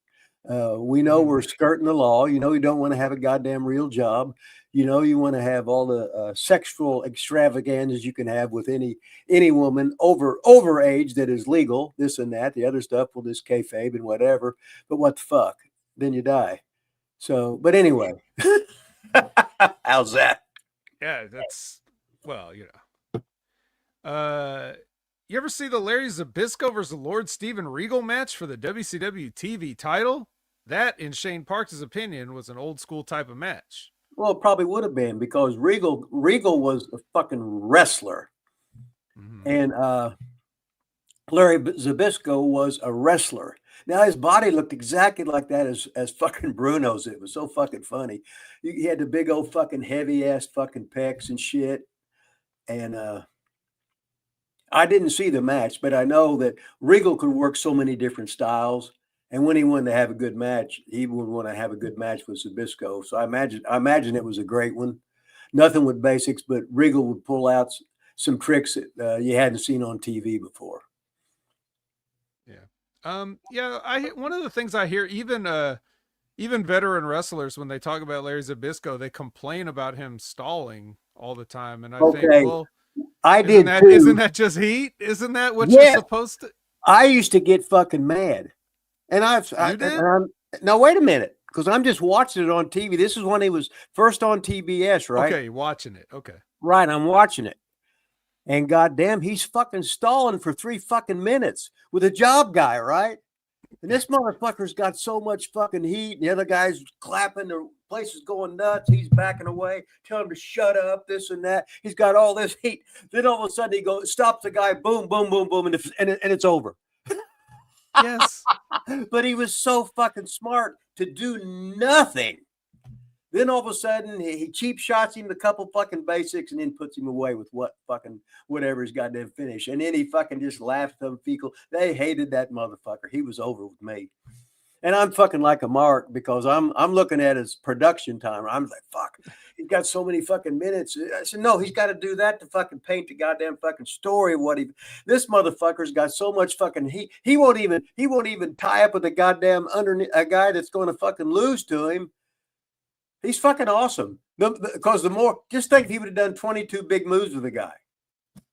Speaker 1: We know we're skirting the law. You know, you don't want to have a goddamn real job. You know, you want to have all the sexual extravaganzas you can have with any woman over age that is legal. This and that. The other stuff will just kayfabe and whatever. But what the fuck? Then you die. So, but anyway, how's that?
Speaker 3: Yeah, that's well, you know. You ever see the Larry Zbysko versus Lord Steven Regal match for the WCW TV title? That, in Shane Parks' opinion, was an old school type of match.
Speaker 1: Well, it probably would have been because Regal was a fucking wrestler.
Speaker 3: Mm-hmm.
Speaker 1: And Larry Zbysko was a wrestler. Now his body looked exactly like that as fucking Bruno's. It was so fucking funny. He had the big old fucking heavy ass fucking pecs and shit. And I didn't see the match, but I know that Regal could work so many different styles. And when he wanted to have a good match, he would want to have a good match with Zbysko. So I imagine it was a great one. Nothing with basics, but Regal would pull out some tricks that you hadn't seen on TV before.
Speaker 3: Yeah. Yeah. One of the things I hear, even veteran wrestlers, when they talk about Larry Zbysko, they complain about him stalling all the time. And I think, well, isn't that just heat? Isn't that what you're supposed to?
Speaker 1: I used to get fucking mad. And now wait a minute, because I'm just watching it on TV. This is when he was first on TBS, right?
Speaker 3: Okay, watching it. Okay.
Speaker 1: Right, I'm watching it. And goddamn, he's fucking stalling for 3 fucking minutes with a job guy, right? And this motherfucker's got so much fucking heat. And the other guy's clapping, the place is going nuts. He's backing away, telling him to shut up, this and that. He's got all this heat. Then all of a sudden he goes, stops the guy, boom, boom, boom, boom, and it's over.
Speaker 3: Yes.
Speaker 1: But he was so fucking smart to do nothing. Then all of a sudden he cheap shots him a couple fucking basics and then puts him away with whatever his goddamn finish. And then he fucking just laughed at them fecal. They hated that motherfucker. He was over with me. And I'm fucking like a mark because I'm looking at his production time. I'm like, fuck, he's got so many fucking minutes. I said, no, he's got to do that to fucking paint the goddamn fucking story of what this motherfucker's got so much fucking heat. He won't even tie up with a goddamn a guy that's going to fucking lose to him. He's fucking awesome. Because just think if he would have done 22 big moves with a guy,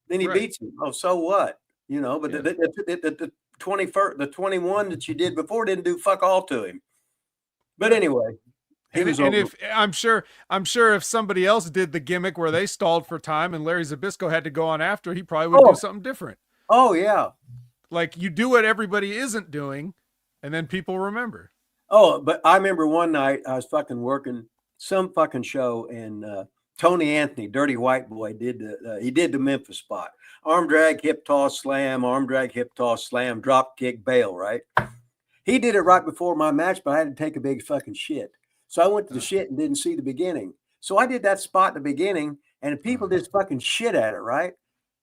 Speaker 1: then he beats him. Oh, so what? You know, but the 21 that you did before didn't do fuck all to him. But anyway,
Speaker 3: if I'm sure if somebody else did the gimmick where they stalled for time and Larry Zbysko had to go on after, he probably would do something different.
Speaker 1: Oh yeah,
Speaker 3: like you do what everybody isn't doing, and then people remember.
Speaker 1: Oh, but I remember one night I was fucking working some fucking show, and Tony Anthony, Dirty White Boy, did the Memphis spot. Arm drag, hip toss, slam, arm drag, hip toss, slam, drop kick, bail, right? He did it right before my match, but I had to take a big fucking shit. So I went to the shit and didn't see the beginning. So I did that spot in the beginning, and people just fucking shit at it, right?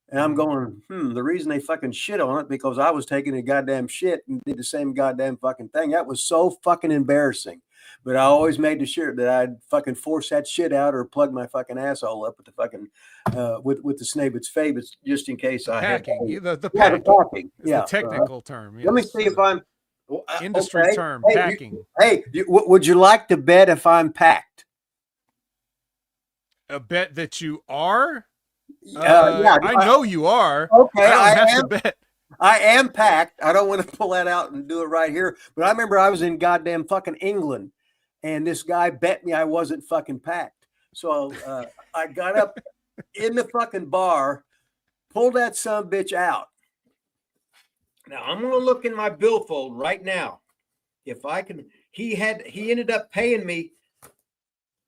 Speaker 1: And I'm going, the reason they fucking shit on it because I was taking a goddamn shit and did the same goddamn fucking thing. That was so fucking embarrassing. But I always made sure that I'd fucking force that shit out or plug my fucking asshole up with the fucking with the Snabbits Fabits just in case I had
Speaker 3: the packing.
Speaker 1: Yeah,
Speaker 3: the technical term. Yes.
Speaker 1: Let me see if I'm
Speaker 3: industry term, packing.
Speaker 1: Would you like to bet if I'm packed?
Speaker 3: A bet that you are?
Speaker 1: Yeah,
Speaker 3: I know you are.
Speaker 1: Okay,
Speaker 3: I don't have to bet.
Speaker 1: I am packed. I don't want to pull that out and do it right here. But I remember I was in goddamn fucking England, and this guy bet me I wasn't fucking packed. So I got up in the fucking bar, pulled that sumbitch out. Now I'm going to look in my billfold right now. If I can, he ended up paying me.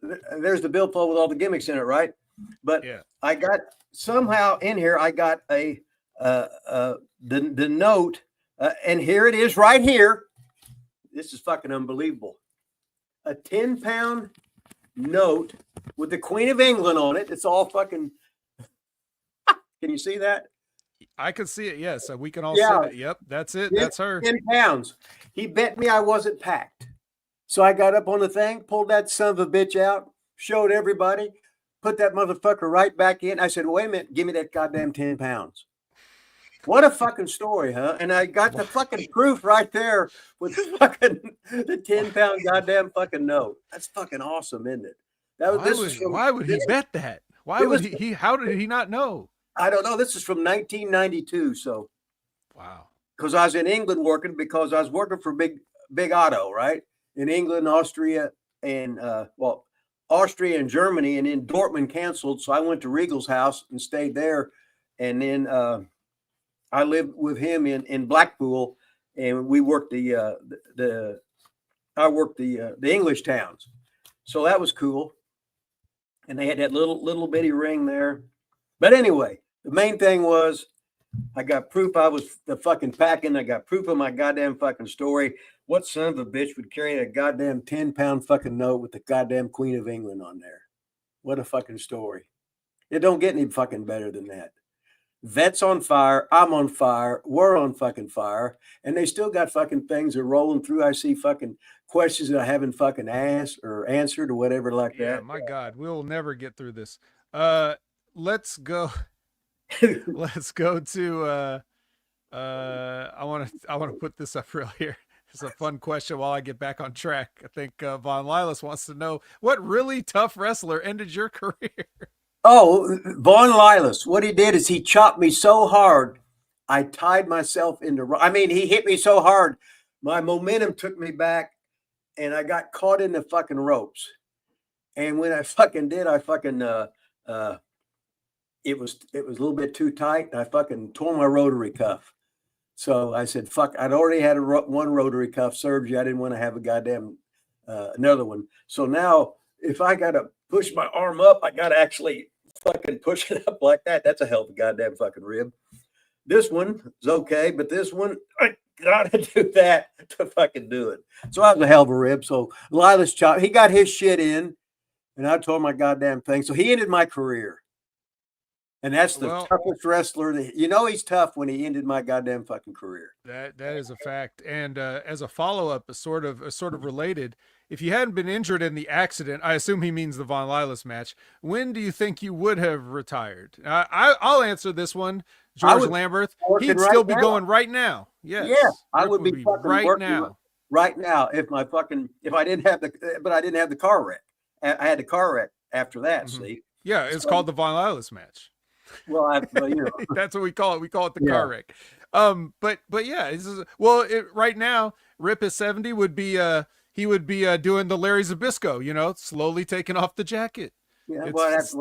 Speaker 1: There's the billfold with all the gimmicks in it, right? But yeah. I got somehow in here. I got the note, and here it is right here. This is fucking unbelievable. A 10-pound note with the Queen of England on it. It's all fucking. Can you see that?
Speaker 3: I can see it. Yes, we can all see it. Yep, that's it. That's her.
Speaker 1: 10 pounds. He bet me I wasn't packed. So I got up on the thing, pulled that son of a bitch out, showed everybody, put that motherfucker right back in. I said, wait a minute, give me that goddamn 10 pounds. What a fucking story, huh? And I got the fucking proof right there with the 10-pound goddamn fucking note. That's fucking awesome, isn't it?
Speaker 3: Why would he bet that? Why would he? How did he not know?
Speaker 1: I don't know. This is from 1992. So,
Speaker 3: wow.
Speaker 1: Because I was in England working, because I was working for Big Otto, right? In England, Austria, and Austria and Germany, and then Dortmund canceled. So I went to Regal's house and stayed there. And then I lived with him in Blackpool, and we worked I worked the English towns. So that was cool. And they had that little bitty ring there. But anyway, the main thing was I got proof I was the fucking packing. I got proof of my goddamn fucking story. What son of a bitch would carry a goddamn 10-pound fucking note with the goddamn Queen of England on there? What a fucking story. It don't get any fucking better than that. Vet's on fire. I'm on fire. We're on fucking fire. And they still got fucking things that are rolling through. I see fucking questions that I haven't fucking asked or answered or whatever like that.
Speaker 3: Yeah, my God, we'll never get through this. Let's go. Let's go to I want to put this up real here. It's a fun question while I get back on track. I think Von Lilas wants to know, what really tough wrestler ended your career?
Speaker 1: Oh, Von Lilas. What he did is he chopped me so hard, I tied myself he hit me so hard, my momentum took me back, and I got caught in the fucking ropes. And when I fucking did, I fucking it was a little bit too tight, and I fucking tore my rotary cuff. So I said, fuck, I'd already had one rotary cuff surgery. I didn't want to have a goddamn another one. So now if I got to push my arm up, I got to actually fucking push it up like that. That's a hell of a goddamn fucking rib. This one is okay, but this one, I got to do that to fucking do it. So that was a hell of a rib. So Lilas chop, he got his shit in, and I tore my goddamn thing. So he ended my career. And that's the toughest wrestler. He's tough when he ended my goddamn fucking career.
Speaker 3: That is a fact. And as a follow-up, sort of related, if you hadn't been injured in the accident, I assume he means the Von Lilas match, when do you think you would have retired? I'll answer this one. George Lambert, he'd still be going right now. Yes.
Speaker 1: Yeah, I would be fucking
Speaker 3: right now.
Speaker 1: Right now, if I didn't have the car wreck. I had the car wreck after that, see?
Speaker 3: Yeah, it's called the Von Lilas match.
Speaker 1: Well,
Speaker 3: that's what we call it. We call it the car wreck. But yeah, right now, Rip is 70 he would be doing the Larry Zbysko, slowly taking off the jacket.
Speaker 1: Yeah,
Speaker 3: it's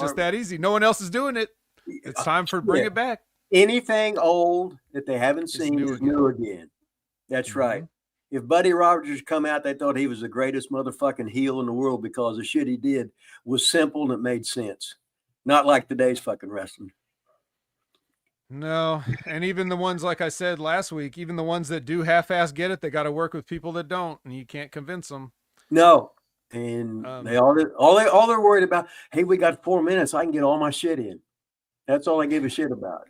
Speaker 3: just that easy. No one else is doing it. It's time for bring it back.
Speaker 1: Anything old that they haven't seen is new again. That's right. If Buddy Rogers come out, they thought he was the greatest motherfucking heel in the world because the shit he did was simple and it made sense. Not like today's fucking wrestling.
Speaker 3: No, and even the ones, like I said last week, even the ones that do half-ass get it, they got to work with people that don't, and you can't convince them.
Speaker 1: No, and all they're worried about, hey, we got 4 minutes, I can get all my shit in. That's all I give a shit about,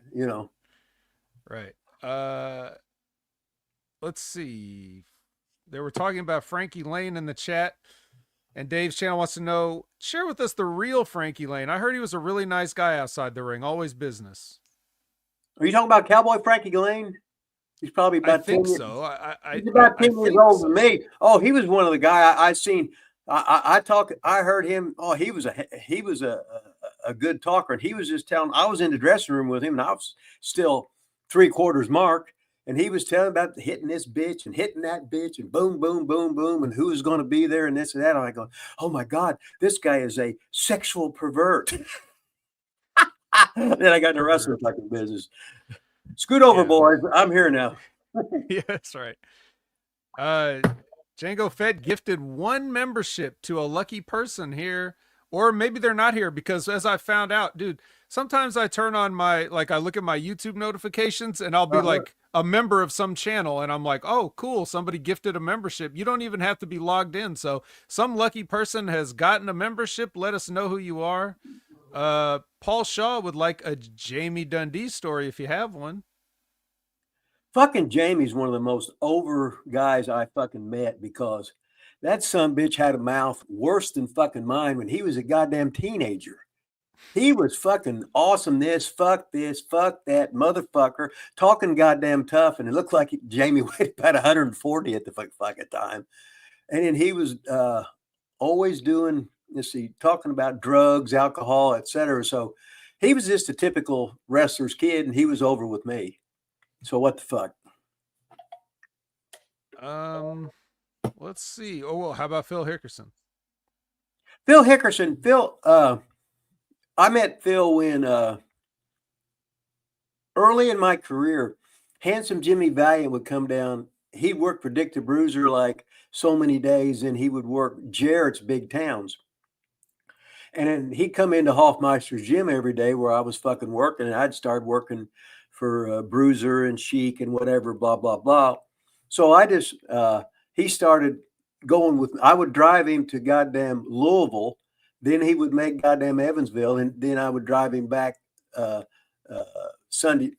Speaker 3: Right. Let's see. They were talking about Frankie Lane in the chat. And Dave's channel wants to know, share with us the real Frankie Lane. I heard he was a really nice guy outside the ring, always business.
Speaker 1: Are you talking about Cowboy Frankie Lane? He's probably about 10 years.
Speaker 3: So.
Speaker 1: He's about 10 years older than me. Oh, he was one of the guys I seen. I heard him. Oh, he was a good talker, and he was just telling. I was in the dressing room with him, and I was still 3/4 mark. And he was telling about hitting this bitch and hitting that bitch and boom, boom, boom, boom, and who's going to be there and this and that. And I go, oh my God, this guy is a sexual pervert. Then I got in the wrestling fucking business. Scoot over, boys. I'm here now.
Speaker 3: Yeah, that's right. Django Fed gifted 1 membership to a lucky person here. Or maybe they're not here because as I found out, dude, sometimes I turn on I look at my YouTube notifications and I'll be like a member of some channel and I'm like, oh, cool. Somebody gifted a membership. You don't even have to be logged in. So some lucky person has gotten a membership. Let us know who you are. Paul Shaw would like a Jamie Dundee story if you have one.
Speaker 1: Fucking Jamie's one of the most over guys I fucking met because that son bitch had a mouth worse than fucking mine when he was a goddamn teenager. He was fucking awesome. This, fuck that motherfucker, talking goddamn tough. And it looked like Jamie weighed about 140 at the fucking time. And then he was always doing, let's see, talking about drugs, alcohol, etc. So he was just a typical wrestler's kid, and he was over with me. So what the fuck?
Speaker 3: Let's see. Oh, well, how about Phil Hickerson?
Speaker 1: Phil Hickerson. I met Phil when early in my career, Handsome Jimmy Valiant would come down. He'd work for Dick the Bruiser like so many days, and he would work Jarrett's Big Towns. And then he'd come into Hoffmeister's gym every day where I was fucking working, and I'd start working for Bruiser and Sheik and whatever, blah, blah, blah. So he started going with, I would drive him to goddamn Louisville. Then he would make goddamn Evansville, and then I would drive him back Sunday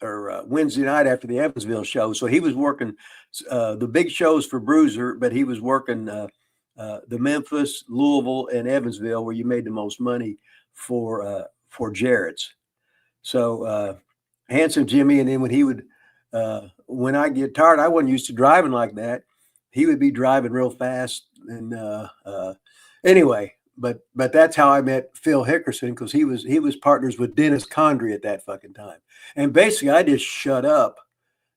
Speaker 1: or Wednesday night after the Evansville show. So he was working the big shows for Bruiser, but he was working the Memphis, Louisville, and Evansville, where you made the most money for Jarrett's. So Handsome Jimmy, and then when I get tired, I wasn't used to driving like that. He would be driving real fast, and anyway. But that's how I met Phil Hickerson, because he was partners with Dennis Condrey at that fucking time. And basically I just shut up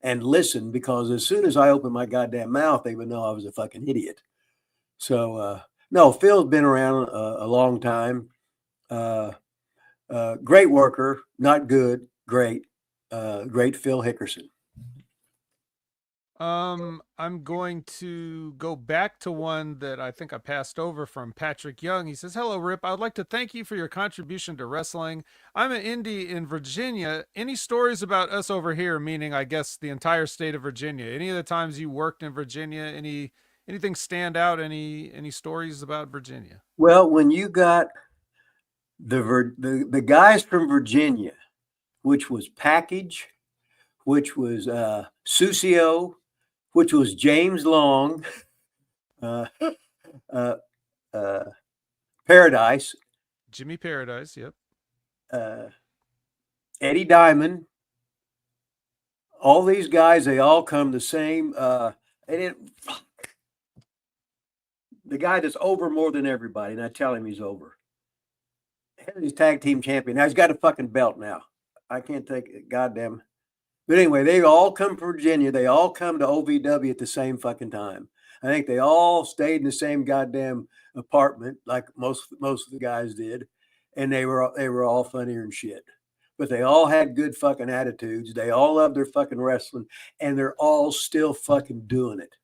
Speaker 1: and listened, because as soon as I opened my goddamn mouth, they would know I was a fucking idiot. So no, Phil's been around a long time. Great worker, not good, great Phil Hickerson.
Speaker 3: I'm going to go back to one that I think I passed over from Patrick Young. He says, "Hello, Rip. I would like to thank you for your contribution to wrestling. I'm an indie in Virginia. Any stories about us over here?" Meaning, I guess, the entire state of Virginia. Any of the times you worked in Virginia? Anything stand out? Any stories about Virginia?
Speaker 1: Well, when you got the guys from Virginia, which was Package, which was Sucio, which was James Long, Paradise,
Speaker 3: Jimmy Paradise, yep,
Speaker 1: Eddie Diamond, all these guys, they all come the same. The guy that's over more than everybody, and I tell him he's over. He's tag team champion. Now he's got a fucking belt now. I can't take it, goddamn. But anyway, they all come from Virginia. They all come to OVW at the same fucking time. I think they all stayed in the same goddamn apartment, like most of the guys did, and they were all funnier and shit. But they all had good fucking attitudes. They all loved their fucking wrestling, and they're all still fucking doing it.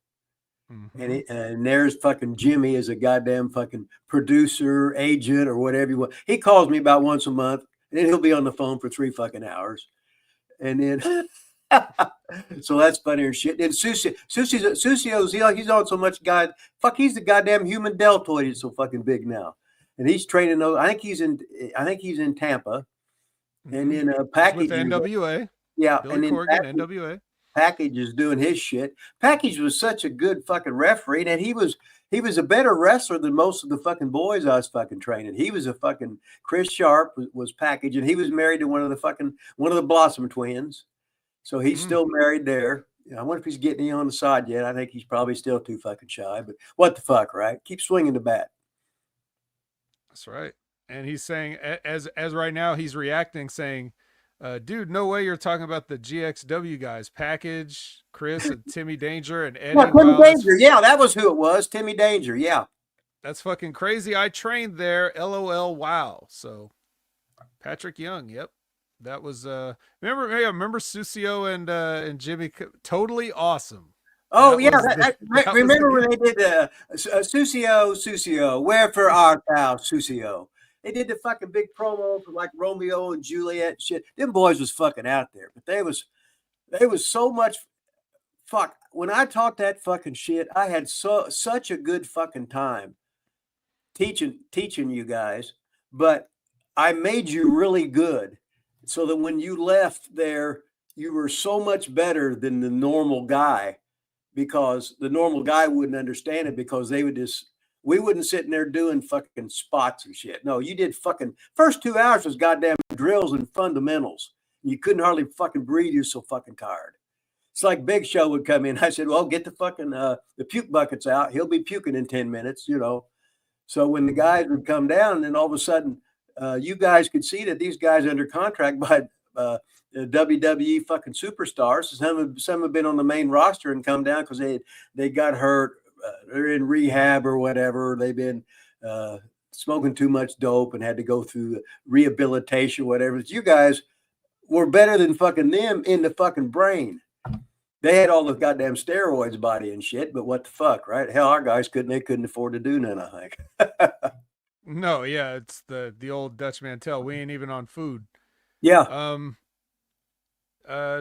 Speaker 1: Mm-hmm. And there's fucking Jimmy as a goddamn fucking producer, agent, or whatever you want. He calls me about once a month, and then he'll be on the phone for 3 fucking hours. And then, so that's funny as shit. And Sucio's he's on so much he's the goddamn human deltoid. He's so fucking big now, and he's training those. I think he's in Tampa, and then Package
Speaker 3: with NWA.
Speaker 1: Yeah,
Speaker 3: Billy
Speaker 1: and then
Speaker 3: Corgan, NWA.
Speaker 1: Package is doing his shit. Package was such a good fucking referee, and he was a better wrestler than most of the fucking boys I was fucking training. He was a fucking Chris Sharp was Package, and he was married to one of the Blossom twins. So he's still married there. I wonder if he's getting on the side yet. I think he's probably still too fucking shy, but what the fuck, right? Keep swinging the bat.
Speaker 3: That's right. And he's saying, as right now, he's reacting saying, dude, no way you're talking about the GXW guys, Package, Chris, and Timmy Danger, and Eddie.
Speaker 1: Yeah, Timmy Danger. Yeah, that was who it was. Timmy Danger. Yeah.
Speaker 3: That's fucking crazy. I trained there. LOL. Wow. So Patrick Young. Yep. That was, remember Sucio and Jimmy, totally awesome.
Speaker 1: Oh, yeah. Remember when they did Sucio, where for our pal, Sucio. They did the fucking big promo for like Romeo and Juliet shit. Them boys was fucking out there, but they was so much fuck. When I taught that fucking shit, I had such a good fucking time teaching you guys, but I made you really good so that when you left there, you were so much better than the normal guy, because the normal guy wouldn't understand it, because they would just We wouldn't sit in there doing fucking spots and shit. No, you did fucking first 2 hours was goddamn drills and fundamentals. You couldn't hardly fucking breathe. You're so fucking tired. It's like Big Show would come in. I said, well, get the fucking the puke buckets out. He'll be puking in 10 minutes, you know. So when the guys would come down, then all of a sudden, you guys could see that these guys under contract by WWE fucking superstars. Some have been on the main roster and come down because they got hurt. They're in rehab or whatever. They've been smoking too much dope and had to go through rehabilitation, whatever. You guys were better than fucking them in the fucking brain. They had all the goddamn steroids body and shit, but what the fuck, right? Hell, our guys couldn't afford to do none, I think.
Speaker 3: No, yeah, it's the old Dutch Mantel. We ain't even on food.
Speaker 1: Yeah.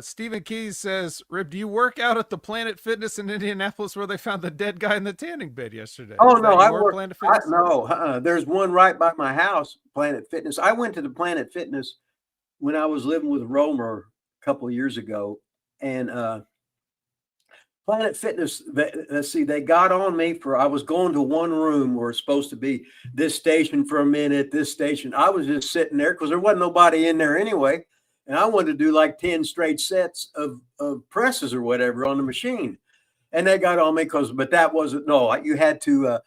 Speaker 3: Stephen Keys says, Rip, do you work out at the Planet Fitness in Indianapolis where they found the dead guy in the tanning bed yesterday?
Speaker 1: Oh, no, I work
Speaker 3: Planet Fitness?
Speaker 1: There's one right by my house, Planet Fitness. I went to the Planet Fitness when I was living with Romer a couple of years ago, and Planet Fitness, let's see, they got on me for, I was going to one room where it's supposed to be this station for a minute, this station. I was just sitting there because there wasn't nobody in there anyway. And I wanted to do like 10 straight sets of presses or whatever on the machine. And they got on me but that wasn't, no, you had to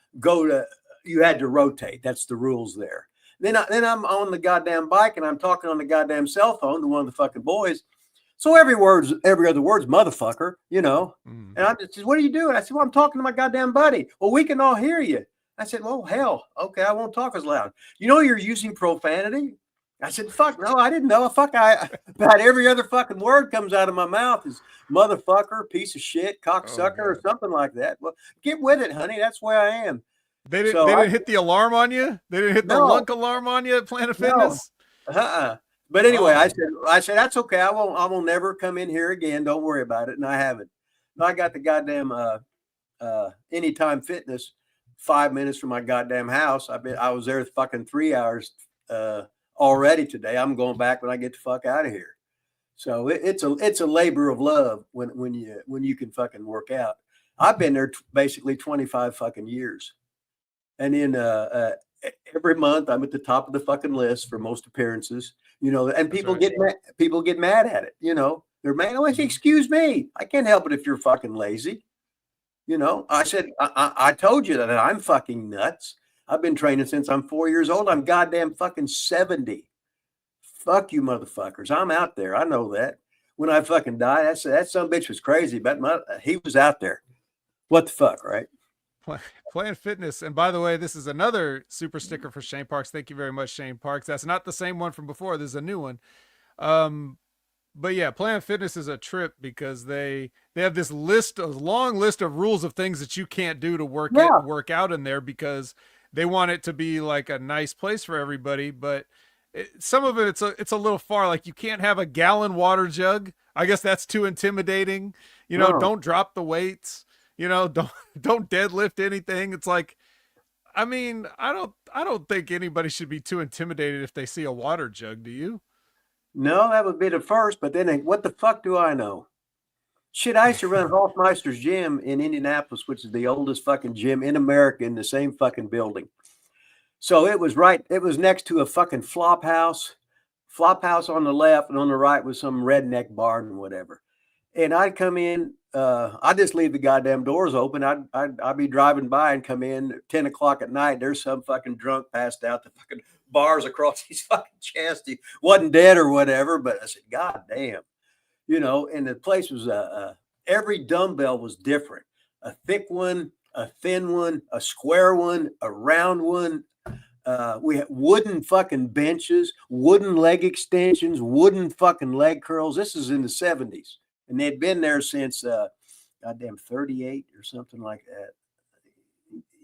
Speaker 1: you had to rotate. That's the rules there. Then I'm on the goddamn bike and I'm talking on the goddamn cell phone to one of the fucking boys. So every other word's motherfucker, you know. And I just said, what are you doing? I said, well, I'm talking to my goddamn buddy. Well, we can all hear you. I said, well, hell, okay, I won't talk as loud. You know you're using profanity? I said, fuck, no, I didn't know. Fuck, about every other fucking word comes out of my mouth is motherfucker, piece of shit, cocksucker, or something like that. Well, get with it, honey. That's where I am.
Speaker 3: They didn't hit the alarm on you? They didn't hit the lunk alarm on you at Planet Fitness?
Speaker 1: But anyway, I said, that's okay. I will never come in here again. Don't worry about it. And I haven't. I got the goddamn Anytime Fitness 5 minutes from my goddamn house. I was there fucking 3 hours already today. I'm going back when I get the fuck out of here. So it's a labor of love when you can fucking work out. I've been there basically 25 fucking years. And then every month I'm at the top of the fucking list for most appearances, you know, and people get mad at it, you know. They're mad. Oh, excuse me. I can't help it if you're fucking lazy. You know, I said, I told you that I'm fucking nuts. I've been training since I'm 4 years old. I'm goddamn fucking 70. Fuck you motherfuckers. I'm out there. I know that. When I fucking die, that son of a bitch was crazy, but he was out there. What the fuck, right?
Speaker 3: Planet Fitness. And by the way, this is another super sticker for Shane Parks. Thank you very much, Shane Parks. That's not the same one from before. This is a new one. But yeah, Planet Fitness is a trip because they have this long list of rules of things that you can't do to work out in there because they want it to be like a nice place for everybody. But some of it, it's a little far. Like you can't have a gallon water jug. I guess that's too intimidating. You know, don't drop the weights. You know, don't deadlift anything. It's like, I mean, I don't think anybody should be too intimidated if they see a water jug. Do you?
Speaker 1: No, that would be the first. But then, what the fuck do I know? Shit, I used to run Hofmeister's gym in Indianapolis, which is the oldest fucking gym in America, in the same fucking building. So it was next to a fucking flop house on the left, and on the right was some redneck barn and whatever. And I'd come in. I'd just leave the goddamn doors open. I'd be driving by and come in at 10 o'clock at night. There's some fucking drunk passed out. The fucking bars across his fucking chest. He wasn't dead or whatever, but I said, God damn. You know, and the place was, every dumbbell was different. A thick one, a thin one, a square one, a round one. We had wooden fucking benches, wooden leg extensions, wooden fucking leg curls. This is in the 70s. And they'd been there since, goddamn 38 or something like that.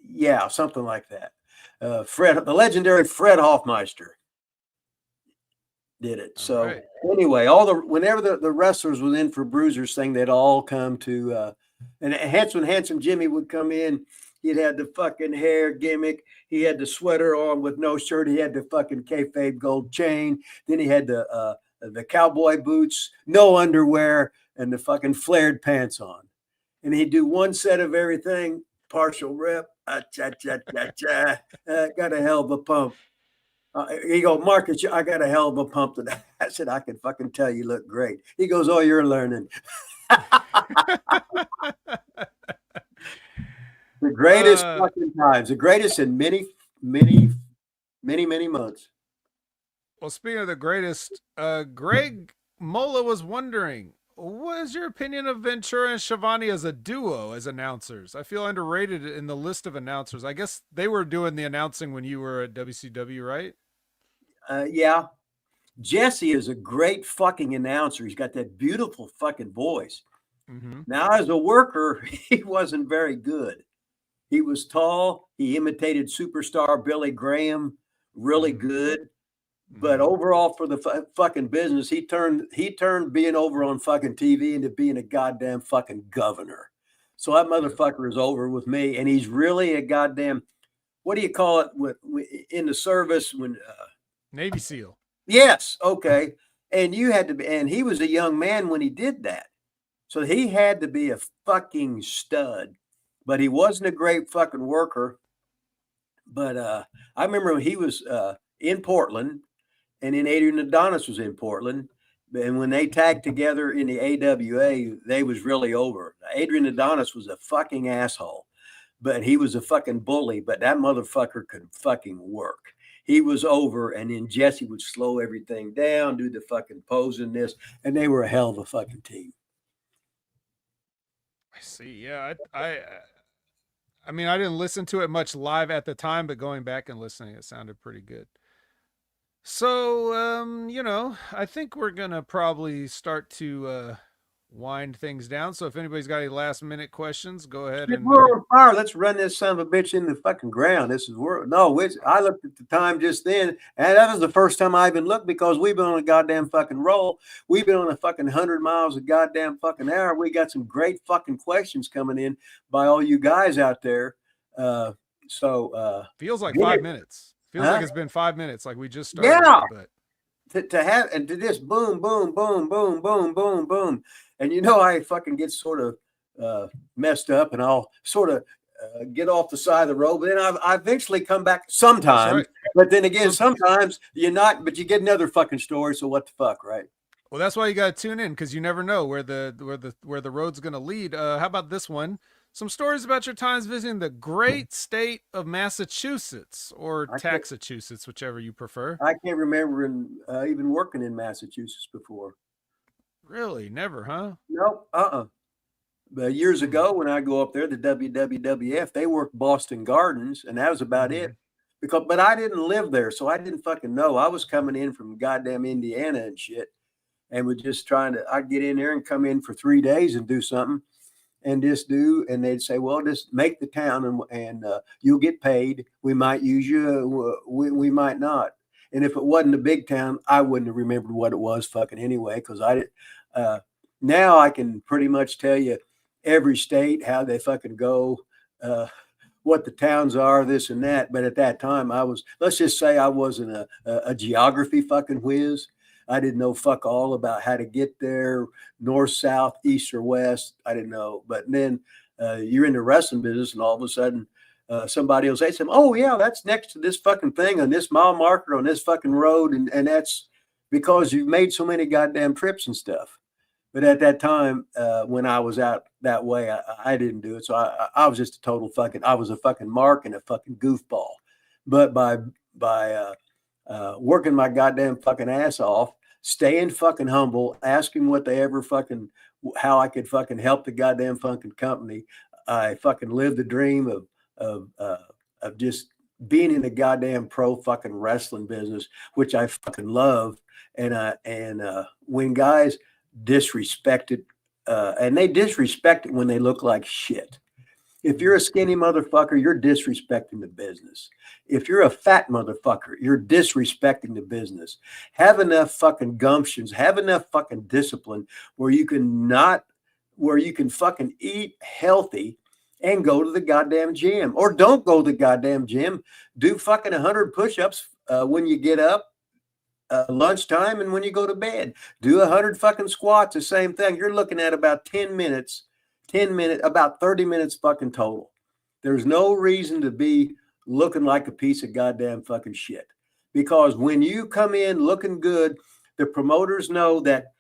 Speaker 1: Yeah, something like that. The legendary Fred Hofmeister did it. So anyway, whenever the wrestlers was in for Bruiser's thing, they'd all come to, and Handsome Jimmy would come in. He'd had the fucking hair gimmick. He had the sweater on with no shirt. He had the fucking kayfabe gold chain. Then he had the cowboy boots, no underwear, and the fucking flared pants on. And he'd do one set of everything, partial rep. Got a hell of a pump. He go, Marcus, I got a hell of a pump today. I said, I can fucking tell you look great. He goes, oh, you're learning. The greatest fucking times, the greatest in many months.
Speaker 3: Well, speaking of the greatest, Greg Mola was wondering, what is your opinion of Ventura and Schiavone as a duo, as announcers? I feel underrated in the list of announcers. I guess they were doing the announcing when you were at WCW, right?
Speaker 1: Yeah. Jesse is a great fucking announcer. He's got that beautiful fucking voice.
Speaker 3: Mm-hmm.
Speaker 1: Now, as a worker, he wasn't very good. He was tall. He imitated superstar Billy Graham really good. But overall, for the fucking business, he turned being over on fucking TV into being a goddamn fucking governor. So that motherfucker is over with me, and he's really a goddamn, what do you call it in the service when
Speaker 3: Navy SEAL.
Speaker 1: Yes, okay. And you had to be, and he was a young man when he did that. So he had to be a fucking stud, but he wasn't a great fucking worker. But I remember when he was in Portland, and then Adrian Adonis was in Portland. And when they tagged together in the AWA, they was really over. Adrian Adonis was a fucking asshole, but he was a fucking bully, but that motherfucker could fucking work. He was over, and then Jesse would slow everything down, do the fucking pose in this, and they were a hell of a fucking team.
Speaker 3: I see. Yeah, I mean, I didn't listen to it much live at the time, but going back and listening, it sounded pretty good. So, you know, I think we're going to probably start to wind things down. So if anybody's got any last minute questions, go ahead. And
Speaker 1: we're on fire. Let's run this son of a bitch in the fucking ground. This is I looked at the time just then, and that was the first time I even looked, because we've been on a goddamn fucking roll. We've been on a fucking 100 miles a goddamn fucking hour. We got some great fucking questions coming in by all you guys out there.
Speaker 3: Feels like 5 minutes. Feels like it's been 5 minutes, like we just started.
Speaker 1: Yeah.
Speaker 3: But
Speaker 1: to have, and to this boom, boom, boom, boom, boom, boom, boom. And you know, I fucking get sort of messed up, and I'll sort of get off the side of the road. But then I eventually come back sometimes. Right. But then again, sometimes you're not, but you get another fucking story. So what the fuck, right?
Speaker 3: Well, that's why you got to tune in, because you never know where the road's going to lead. How about this one? Some stories about your times visiting the great state of Massachusetts, or Taxachusetts, whichever you prefer.
Speaker 1: I can't remember even working in Massachusetts before.
Speaker 3: Really? Never, huh?
Speaker 1: Nope. But years ago, when I go up there, the WWF, they worked Boston Gardens, and that was about it. But I didn't live there, so I didn't fucking know. I was coming in from goddamn Indiana and shit, and was just I'd get in there and come in for 3 days and do something. And and they'd say, well, just make the town and you'll get paid. We might use you. We might not. And if it wasn't a big town, I wouldn't have remembered what it was fucking anyway. Because now I can pretty much tell you every state, how they fucking go, what the towns are, this and that. But at that time let's just say I wasn't a geography fucking whiz. I didn't know fuck all about how to get there, north, south, east, or west. I didn't know. But then you're in the wrestling business, and all of a sudden somebody will say something, oh, yeah, that's next to this fucking thing on this mile marker on this fucking road. And that's because you've made so many goddamn trips and stuff. But at that time, when I was out that way, I didn't do it. So I was just I was a fucking mark and a fucking goofball. But by working my goddamn fucking ass off, staying fucking humble, asking what they ever fucking, how I could fucking help the goddamn fucking company. I fucking lived the dream of just being in the goddamn pro fucking wrestling business, which I fucking love. And when guys disrespected, and they disrespect it when they look like shit. If you're a skinny motherfucker, you're disrespecting the business. If you're a fat motherfucker, you're disrespecting the business. Have enough fucking gumptions, have enough fucking discipline where you can fucking eat healthy and go to the goddamn gym, or don't go to the goddamn gym. Do fucking 100 push-ups when you get up, lunchtime, and when you go to bed. Do 100 fucking squats, the same thing. You're looking at about 10 minutes, about 30 minutes fucking total. There's no reason to be looking like a piece of goddamn fucking shit. Because when you come in looking good, the promoters know that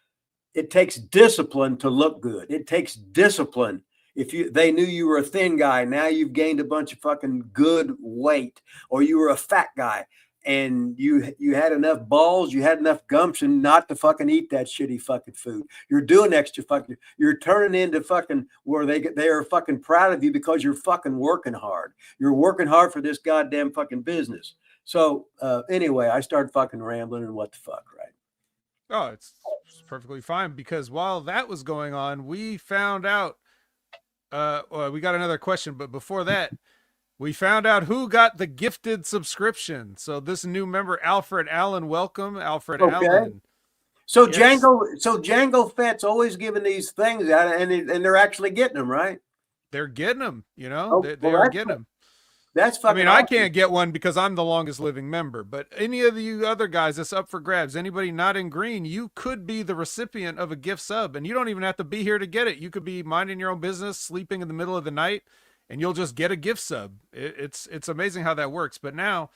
Speaker 1: it takes discipline to look good. It takes discipline. If they knew you were a thin guy, now you've gained a bunch of fucking good weight, or you were a fat guy and you had enough balls, you had enough gumption not to fucking eat that shitty fucking food. You're doing extra fucking, you're turning into fucking where they are fucking proud of you because you're fucking working hard. You're working hard for this goddamn fucking business. So anyway, I started fucking rambling and what the fuck, right?
Speaker 3: Oh, it's perfectly fine, because while that was going on, we found out, well, we got another question, but before that, we found out who got the gifted subscription. So this new member, Alfred Allen, welcome, Alfred Allen.
Speaker 1: So
Speaker 3: yes.
Speaker 1: Django Fett's always giving these things out, and they're actually getting them, right?
Speaker 3: They're getting them, you know,
Speaker 1: Oh,
Speaker 3: they are getting them.
Speaker 1: That's fucking
Speaker 3: I mean,
Speaker 1: awesome.
Speaker 3: I can't get one because I'm the longest living member, but any of you other guys, that's up for grabs. Anybody not in green, you could be the recipient of a gift sub, and you don't even have to be here to get it. You could be minding your own business, sleeping in the middle of the night, and you'll just get a gift sub. It's amazing how that works. But now,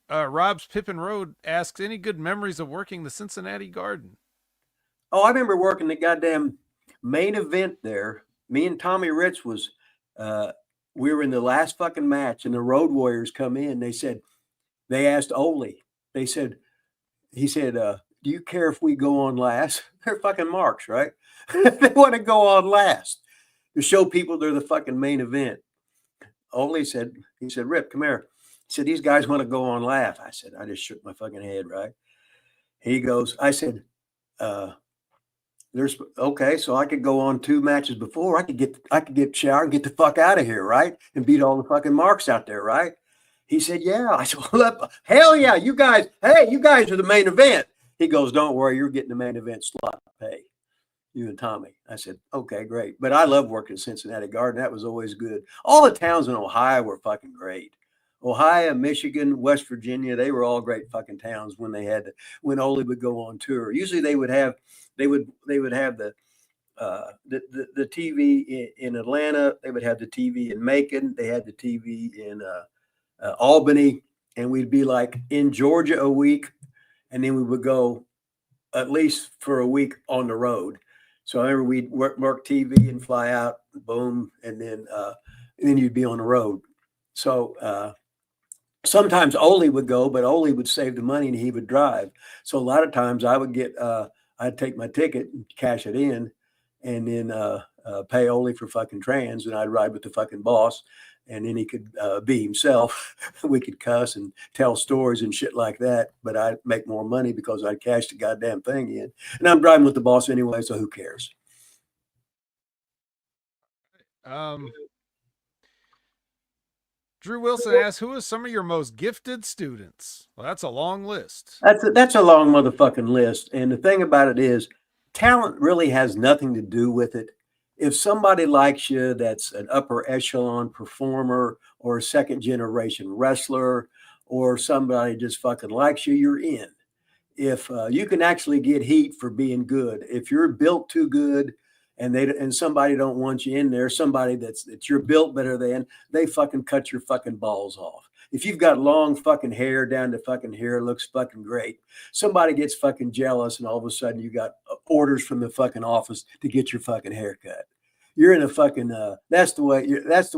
Speaker 3: Rob's Pippin Road asks, any good memories of working the Cincinnati Garden?
Speaker 1: Oh, I remember working the goddamn main event there. Me and Tommy Rich was, we were in the last fucking match, and the Road Warriors come in. They asked Ole. He said, do you care if we go on last? They're fucking marks, right? They want to go on last to show people they're the fucking main event. Ole said, Rip, come here. He said, these guys want to go on last. I said, I just shook my fucking head, right? He goes, I said, there's okay, so I could go on 2 matches before. I could get showered and get the fuck out of here, right? And beat all the fucking marks out there, right? He said, yeah. I said, well, hell yeah, you guys are the main event. He goes, don't worry, you're getting the main event slot pay, you and Tommy. I said, okay, great. But I love working Cincinnati Garden. That was always good. All the towns in Ohio were fucking great. Ohio, Michigan, West Virginia, they were all great fucking towns when when Ole would go on tour. Usually they would have the TV in Atlanta. They would have the TV in Macon. They had the TV in Albany, and we'd be like in Georgia a week, and then we would go at least for a week on the road. So I remember we'd work TV and fly out, boom, and then you'd be on the road. So sometimes Ole would go, but Ole would save the money and he would drive. So a lot of times I would get I'd take my ticket and cash it in, and then pay Ole for fucking trans, and I'd ride with the fucking boss, and then he could be himself. We could cuss and tell stories and shit like that, but I'd make more money because I'd cash the goddamn thing in. And I'm driving with the boss anyway, so who cares?
Speaker 3: Drew Wilson asks, who are some of your most gifted students? Well, that's a long list.
Speaker 1: That's a long motherfucking list. And the thing about it is, talent really has nothing to do with it. If somebody likes you, that's an upper echelon performer or a second generation wrestler, or somebody just fucking likes you, you're in. If you can actually get heat for being good, if you're built too good, and somebody don't want you in there, somebody that you're built better than, they fucking cut your fucking balls off. If you've got long fucking hair down to fucking here, it looks fucking great. Somebody gets fucking jealous, and all of a sudden you got orders from the fucking office to get your fucking haircut. You're in a fucking that's the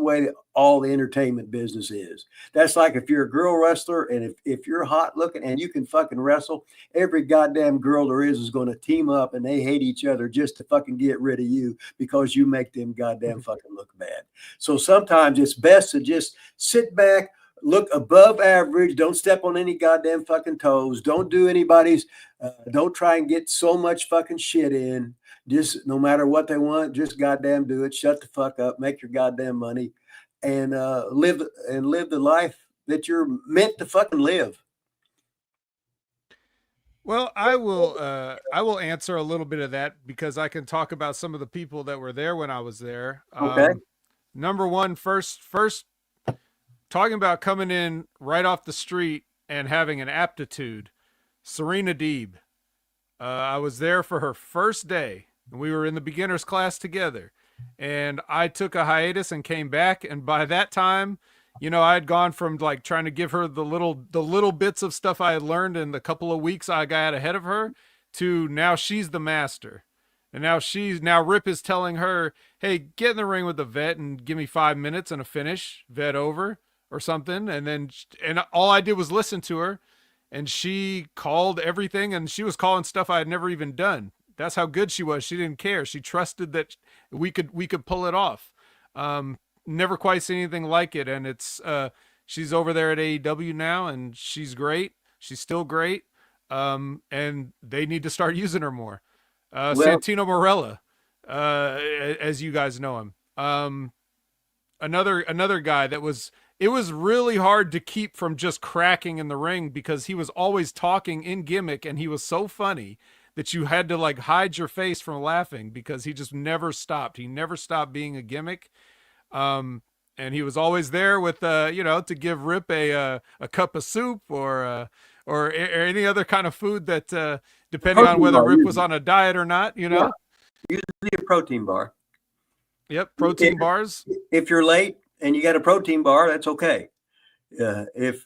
Speaker 1: way all the entertainment business is. That's like if you're a girl wrestler, and if you're hot looking and you can fucking wrestle, every goddamn girl there is going to team up, and they hate each other just to fucking get rid of you because you make them goddamn fucking look bad. So sometimes it's best to just sit back, look above average, don't step on any goddamn fucking toes, don't do anybody's don't try and get so much fucking shit in. Just no matter what they want, just goddamn do it. Shut the fuck up, make your goddamn money, and live the life that you're meant to fucking live.
Speaker 3: Well, I will answer a little bit of that because I can talk about some of the people that were there when I was there.
Speaker 1: Okay.
Speaker 3: Number one, first talking about coming in right off the street and having an aptitude. Serena Deeb. I was there for her first day, and we were in the beginner's class together. and I took a hiatus and came back. And by that time, you know, I had gone from like trying to give her the little bits of stuff I had learned in the couple of weeks I got ahead of her to now she's the master. And now Rip is telling her, hey, get in the ring with the vet and give me 5 minutes and a finish, vet over or something. And all I did was listen to her, and she called everything, and she was calling stuff I had never even done. That's how good she was. She didn't care. She trusted that we could pull it off. Never quite seen anything like it. And she's over there at AEW now, and she's great. She's still great. And they need to start using her more. Santino Marella, as you guys know him. Another guy it was really hard to keep from just cracking in the ring because he was always talking in gimmick, and he was so funny that you had to like hide your face from laughing because he just never stopped. He never stopped being a gimmick. And he was always there with, to give Rip a cup of soup or any other kind of food that, depending on whether Rip was on a diet or not, Yeah.
Speaker 1: Usually a protein bar.
Speaker 3: Yep. Protein bars.
Speaker 1: If you're late and you got a protein bar, that's okay. If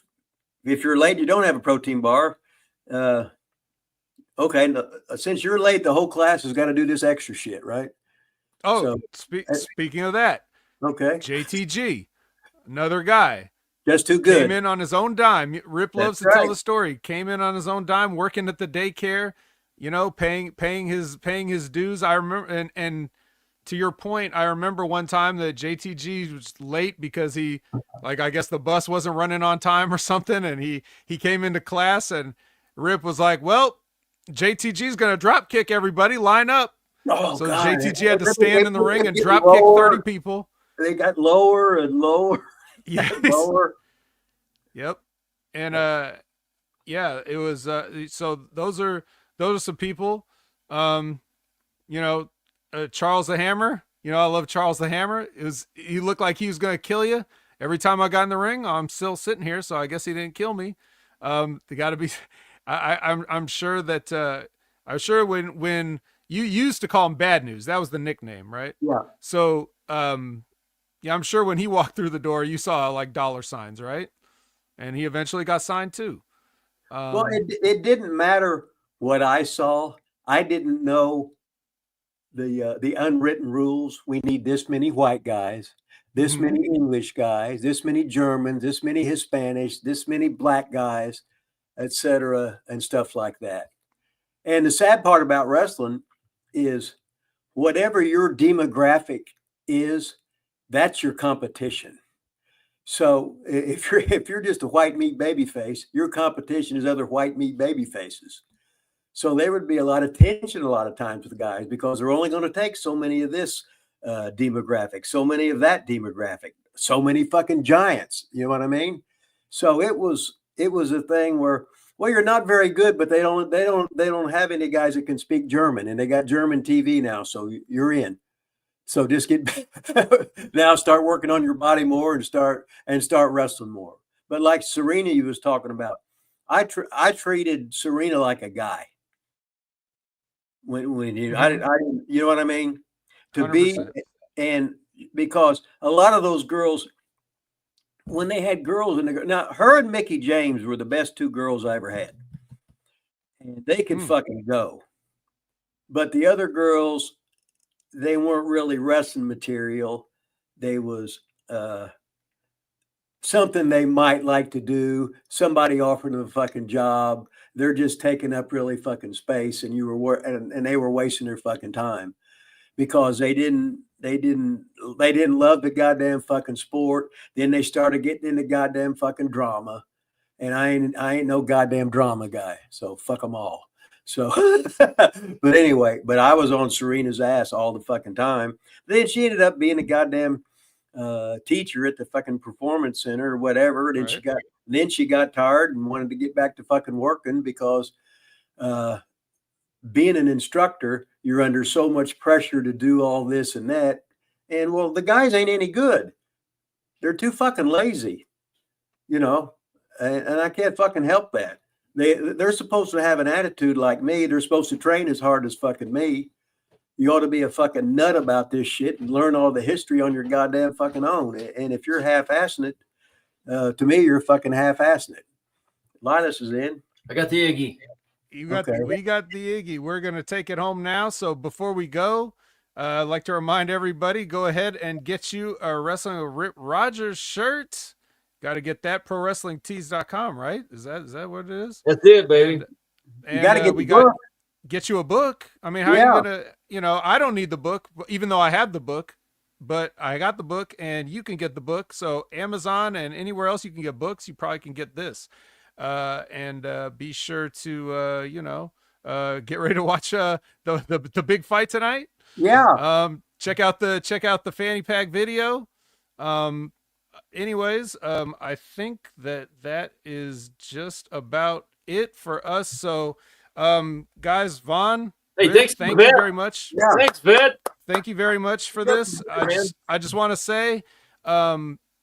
Speaker 1: you're late, you don't have a protein bar. Okay. No, since you're late, the whole class has got to do this extra shit, right?
Speaker 3: Oh, speaking of that.
Speaker 1: Okay.
Speaker 3: JTG, another guy.
Speaker 1: Just too good.
Speaker 3: Came in on his own dime. Rip loves to tell the story. Came in on his own dime, working at the daycare, paying his dues. I remember, and to your point, I remember one time that JTG was late because I guess the bus wasn't running on time or something, and he came into class, and Rip was like, "Well, JTG's gonna drop kick everybody. Line up."
Speaker 1: Oh,
Speaker 3: so
Speaker 1: God.
Speaker 3: JTG had to stand in the ring and drop kick 30 people.
Speaker 1: They got lower and lower.
Speaker 3: Yes.
Speaker 1: Lower.
Speaker 3: Yep. And it was so those are some people. Charles the Hammer. I love Charles the Hammer. He looked like he was gonna kill you every time I got in the ring. I'm still sitting here, so I guess he didn't kill me. They got to be. I'm sure that when you used to call him Bad News, that was the nickname, right?
Speaker 1: Yeah.
Speaker 3: So I'm sure when he walked through the door, you saw like dollar signs, right? And he eventually got signed too.
Speaker 1: Well, it didn't matter what I saw. I didn't know the unwritten rules. We need this many white guys, this many English guys, this many Germans, this many Hispanics, this many black guys, etc., and stuff like that. And the sad part about wrestling is whatever your demographic is, that's your competition. So if you're just a white meat baby face, your competition is other white meat baby faces. So there would be a lot of tension a lot of times with the guys because they're only going to take so many of this demographic, so many of that demographic, so many fucking giants. You know what I mean? So it was a thing where, well, you're not very good, but they don't have any guys that can speak German, and they got German TV now, so you're in. So just now start working on your body more and start wrestling more. But like Serena, you was talking about, I treated Serena like a guy. When you know what I mean? To 100%. Be, and because a lot of those girls, when they had girls now her and Mickey James were the best two girls I ever had. And they could fucking go. But the other girls, they weren't really wrestling material. They was something they might like to do. Somebody offered them a fucking job. They're just taking up really fucking space, and and they were wasting their fucking time because they didn't love the goddamn fucking sport. Then they started getting into goddamn fucking drama, and I ain't no goddamn drama guy. So fuck them all. So, but anyway, I was on Serena's ass all the fucking time. Then she ended up being a goddamn teacher at the fucking performance center or whatever. And then she got tired and wanted to get back to fucking working because being an instructor, you're under so much pressure to do all this and that. And well, the guys ain't any good. They're too fucking lazy, and I can't fucking help that. They're supposed to have an attitude like me. They're supposed to train as hard as fucking me. You ought to be a fucking nut about this shit and learn all the history on your goddamn fucking own. And if you're half-assing it, to me, you're fucking half-assing it. Linus is in.
Speaker 2: I got the Iggy.
Speaker 3: We got the Iggy. We're going to take it home now. So before we go, I'd like to remind everybody, go ahead and get you a Wrestling with Rip Rogers shirt. Got to get that, ProWrestlingTees.com, right? Is that what it is?
Speaker 2: That's it, baby.
Speaker 1: You got to get
Speaker 3: get you a book. I mean, how are you going to, I don't need the book, even though I have the book, but I got the book and you can get the book. So Amazon and anywhere else you can get books, you probably can get this. And be sure to, get ready to watch the big fight tonight.
Speaker 1: Yeah.
Speaker 3: Check out the fanny pack video. Anyways, I think that is just about it for us. So, guys, Vaughn,
Speaker 2: hey,
Speaker 3: Rick,
Speaker 2: thanks,
Speaker 3: thank you very much.
Speaker 1: Yeah.
Speaker 2: Thanks, Vet.
Speaker 3: Thank you very much for this. I just want to say,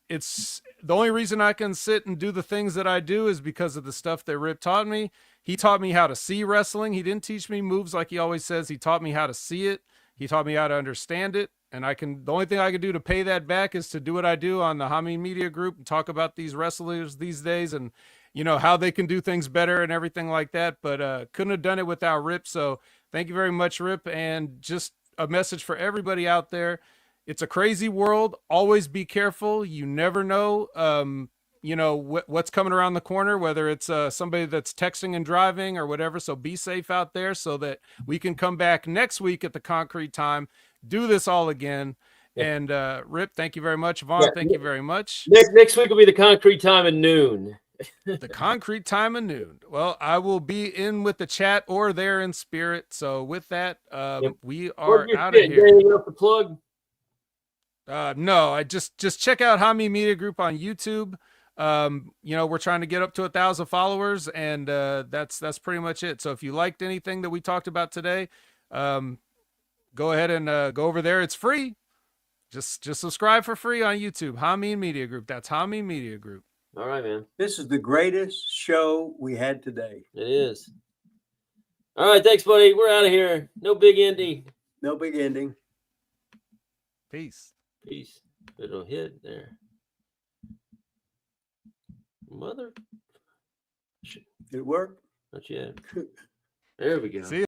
Speaker 3: it's the only reason I can sit and do the things that I do is because of the stuff that Rip taught me. He taught me how to see wrestling. He didn't teach me moves like he always says. He taught me how to see it. He taught me how to understand it. And the only thing I can do to pay that back is to do what I do on the Hameen Media Group and talk about these wrestlers these days and, how they can do things better and everything like that. But couldn't have done it without Rip. So thank you very much, Rip. And just a message for everybody out there. It's a crazy world. Always be careful. You never know, what's coming around the corner, whether it's somebody that's texting and driving or whatever. So be safe out there so that we can come back next week at the concrete time, do this all again. Yeah. And Rip, thank you very much. Vaughn, thank you very much.
Speaker 2: Next week will be the concrete time at noon.
Speaker 3: The concrete time of noon. Well, I will be in with the chat or there in spirit. So with that, we are out of here.
Speaker 2: Anything else to plug?
Speaker 3: No, I just check out Hameen Media Group on YouTube. We're trying to get up to 1,000 followers, and that's pretty much it. So if you liked anything that we talked about today, go ahead and go over there. It's free. Just subscribe for free on YouTube. Hameen Media Group. That's Hameen Media Group.
Speaker 2: All right, man.
Speaker 1: This is the greatest show we had today.
Speaker 2: It is. All right, thanks, buddy. We're out of here. No big ending.
Speaker 1: No big ending.
Speaker 3: Peace.
Speaker 2: Peace. It'll hit there. Mother.
Speaker 1: Did it work?
Speaker 2: Not yet. There we go.
Speaker 3: See ya.